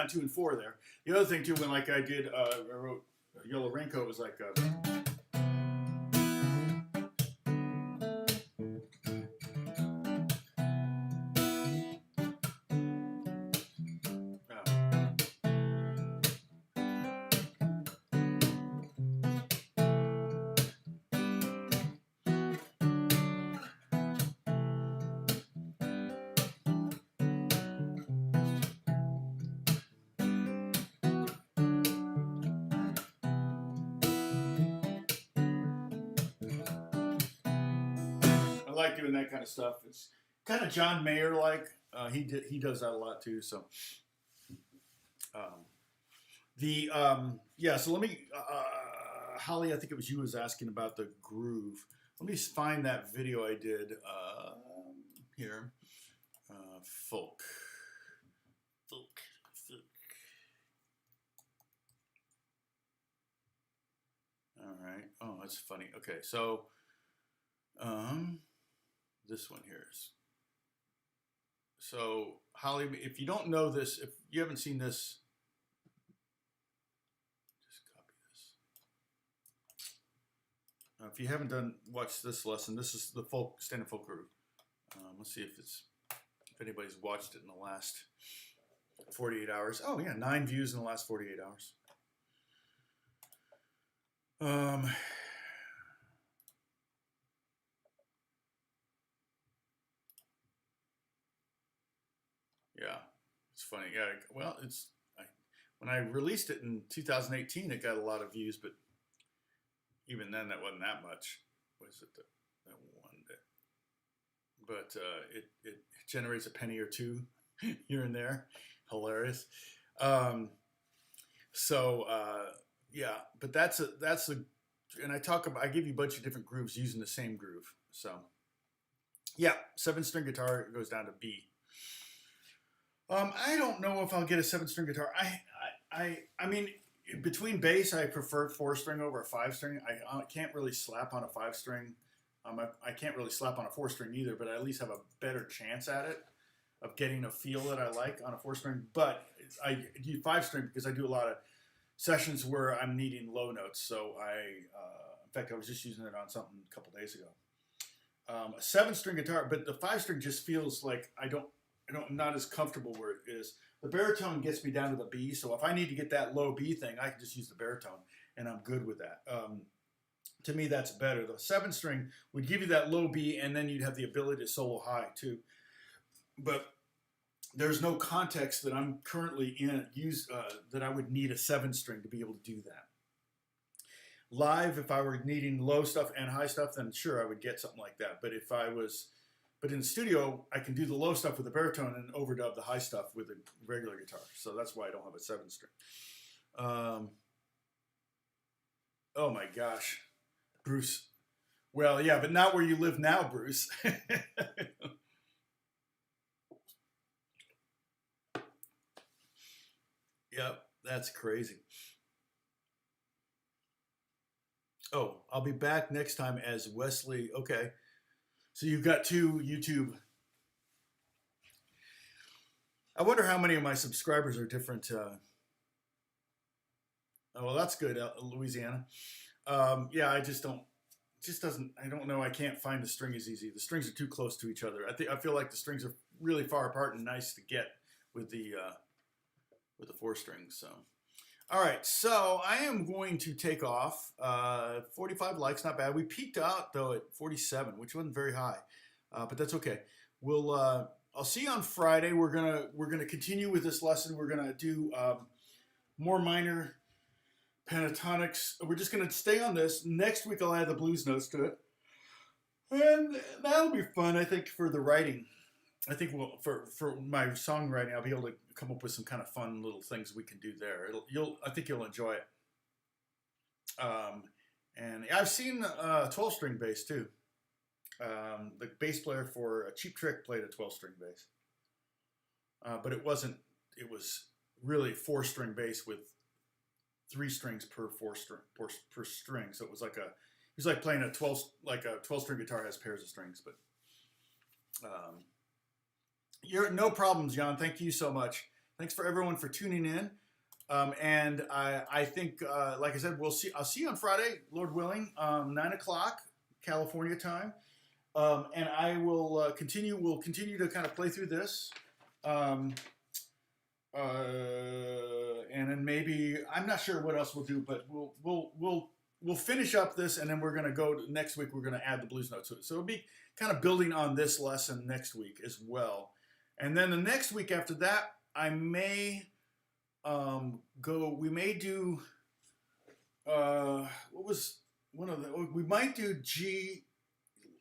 down 2 and 4 there. The other thing too, when like I did, I wrote Yellow Raincoat was like. I like doing that kind of stuff. It's kind of John Mayer like. He does that a lot too. So so let me Holly, I think it was you was asking about the groove. Let me find that video I did here. Folk. All right. Oh, that's funny. Okay, so this one here is. So Holly, if you don't know this, if you haven't seen this, just copy this. If you haven't watched this lesson, this is the standard folk groove. Let's see if anybody's watched it in the last 48 hours. Oh yeah, 9 views in the last 48 hours. Yeah, it's funny. Yeah, well, when I released it in 2018, it got a lot of views, but even then, that wasn't that much. Was it that one day? But it generates a penny or two here and there. Hilarious. Yeah, but that's and I give you a bunch of different grooves using the same groove. So yeah, 7-string guitar goes down to B. I don't know if I'll get a 7-string guitar. I mean, between bass, I prefer 4-string over a 5-string. I can't really slap on a 5-string. I can't really slap on a 4-string either, but I at least have a better chance at it of getting a feel that I like on a 4-string. But I do 5-string because I do a lot of sessions where I'm needing low notes. So in fact, I was just using it on something a couple days ago. A 7-string guitar, but the 5-string just feels like I'm not as comfortable where it is. The baritone gets me down to the B, so if I need to get that low B thing, I can just use the baritone, and I'm good with that. To me, that's better. The 7-string would give you that low B, and then you'd have the ability to solo high, too. But there's no context that I'm currently in that I would need a 7-string to be able to do that. Live, if I were needing low stuff and high stuff, then sure, I would get something like that. But But in the studio, I can do the low stuff with the baritone and overdub the high stuff with a regular guitar. So that's why I don't have a 7-string. Oh my gosh, Bruce. Well, yeah, but not where you live now, Bruce. Yep, that's crazy. Oh, I'll be back next time as Wesley. Okay. So you've got 2 YouTube. I wonder how many of my subscribers are different. Oh, well, that's good, Louisiana. Yeah, I don't know. I can't find the string as easy. The strings are too close to each other. I feel like the strings are really far apart and nice to get with the 4 strings. So, all right. So I am going to take off. 45 likes, not bad. We peaked out though at 47, which wasn't very high, but that's okay. I'll see you on Friday. We're gonna continue with this lesson. We're gonna do more minor pentatonics. We're just gonna stay on this. Next week I'll add the blues notes to it, and that'll be fun. I think for the writing. I think for my songwriting, I'll be able to come up with some kind of fun little things we can do there. I think you'll enjoy it. And I've seen a 12-string bass too. The bass player for Cheap Trick played a 12-string bass, but it wasn't. It was really 4-string bass with 3 strings per 4-string per string. So it was like playing a 12-string guitar has pairs of strings, but. No problems, Jan. Thank you so much. Thanks for everyone for tuning in. And I think, like I said, I'll see you on Friday, Lord willing, 9 o'clock California time. And I will we'll continue to kind of play through this. And then maybe, I'm not sure what else we'll do, but we'll finish up this, and then we're going to go next week. We're going to add the blues note to it. So it'll be kind of building on this lesson next week as well. And then the next week after that, I may we may do, what was one of the, we might do G,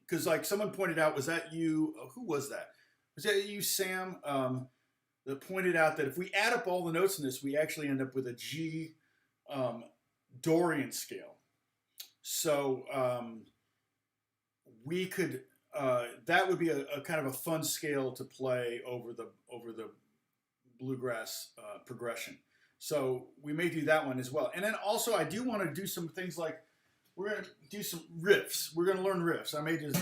because like someone pointed out, was that you, who was that? Was that you, Sam, that pointed out that if we add up all the notes in this, we actually end up with a G Dorian scale. So we could, that would be a kind of a fun scale to play over the bluegrass progression. So we may do that one as well. And then also I do want to do some things like, we're going to do some riffs. We're going to learn riffs. I may just,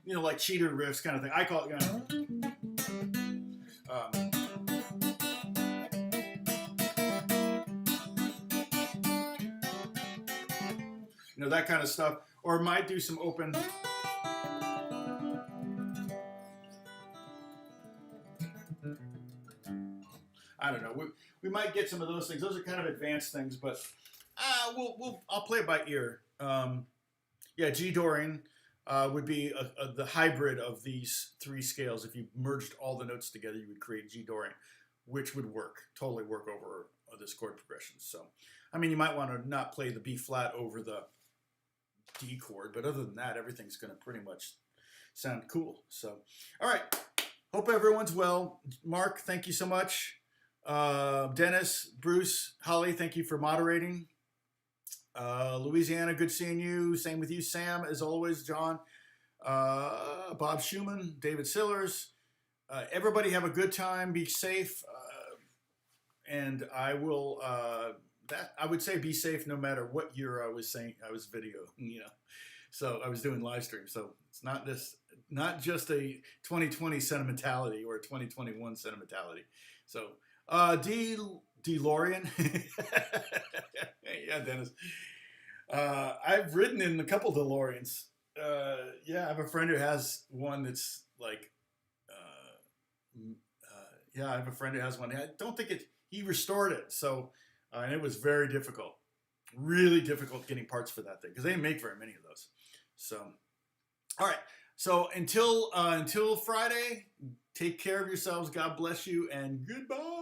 you know, like cheater riffs kind of thing. I call it, you know, that kind of stuff. Or might do some open. I don't know. We might get some of those things. Those are kind of advanced things, but I'll play it by ear. Yeah, G Dorian would be the hybrid of these three scales. If you merged all the notes together, you would create G Dorian, which would totally work over this chord progression. So, I mean, you might want to not play the B flat over the D chord, but other than that, everything's going to pretty much sound cool. So, all right. Hope everyone's well. Mark, thank you so much. Dennis, Bruce, Holly, thank you for moderating. Louisiana, good seeing you. Same with you, Sam, as always. John, Bob Schumann, David Sillers. Everybody have a good time. Be safe. And I will, I would say be safe no matter what year I was saying. I was videoing, you know. So I was doing live stream. So it's not just a 2020 sentimentality or a 2021 sentimentality. So, DeLorean. Yeah, Dennis. I've ridden in a couple DeLoreans. Yeah, I have a friend who has one that's like, yeah, I have a friend who has one. I don't think he restored it. So, and it was very difficult. Really difficult getting parts for that thing because they didn't make very many of those. So, all right. So until Friday, take care of yourselves. God bless you and goodbye.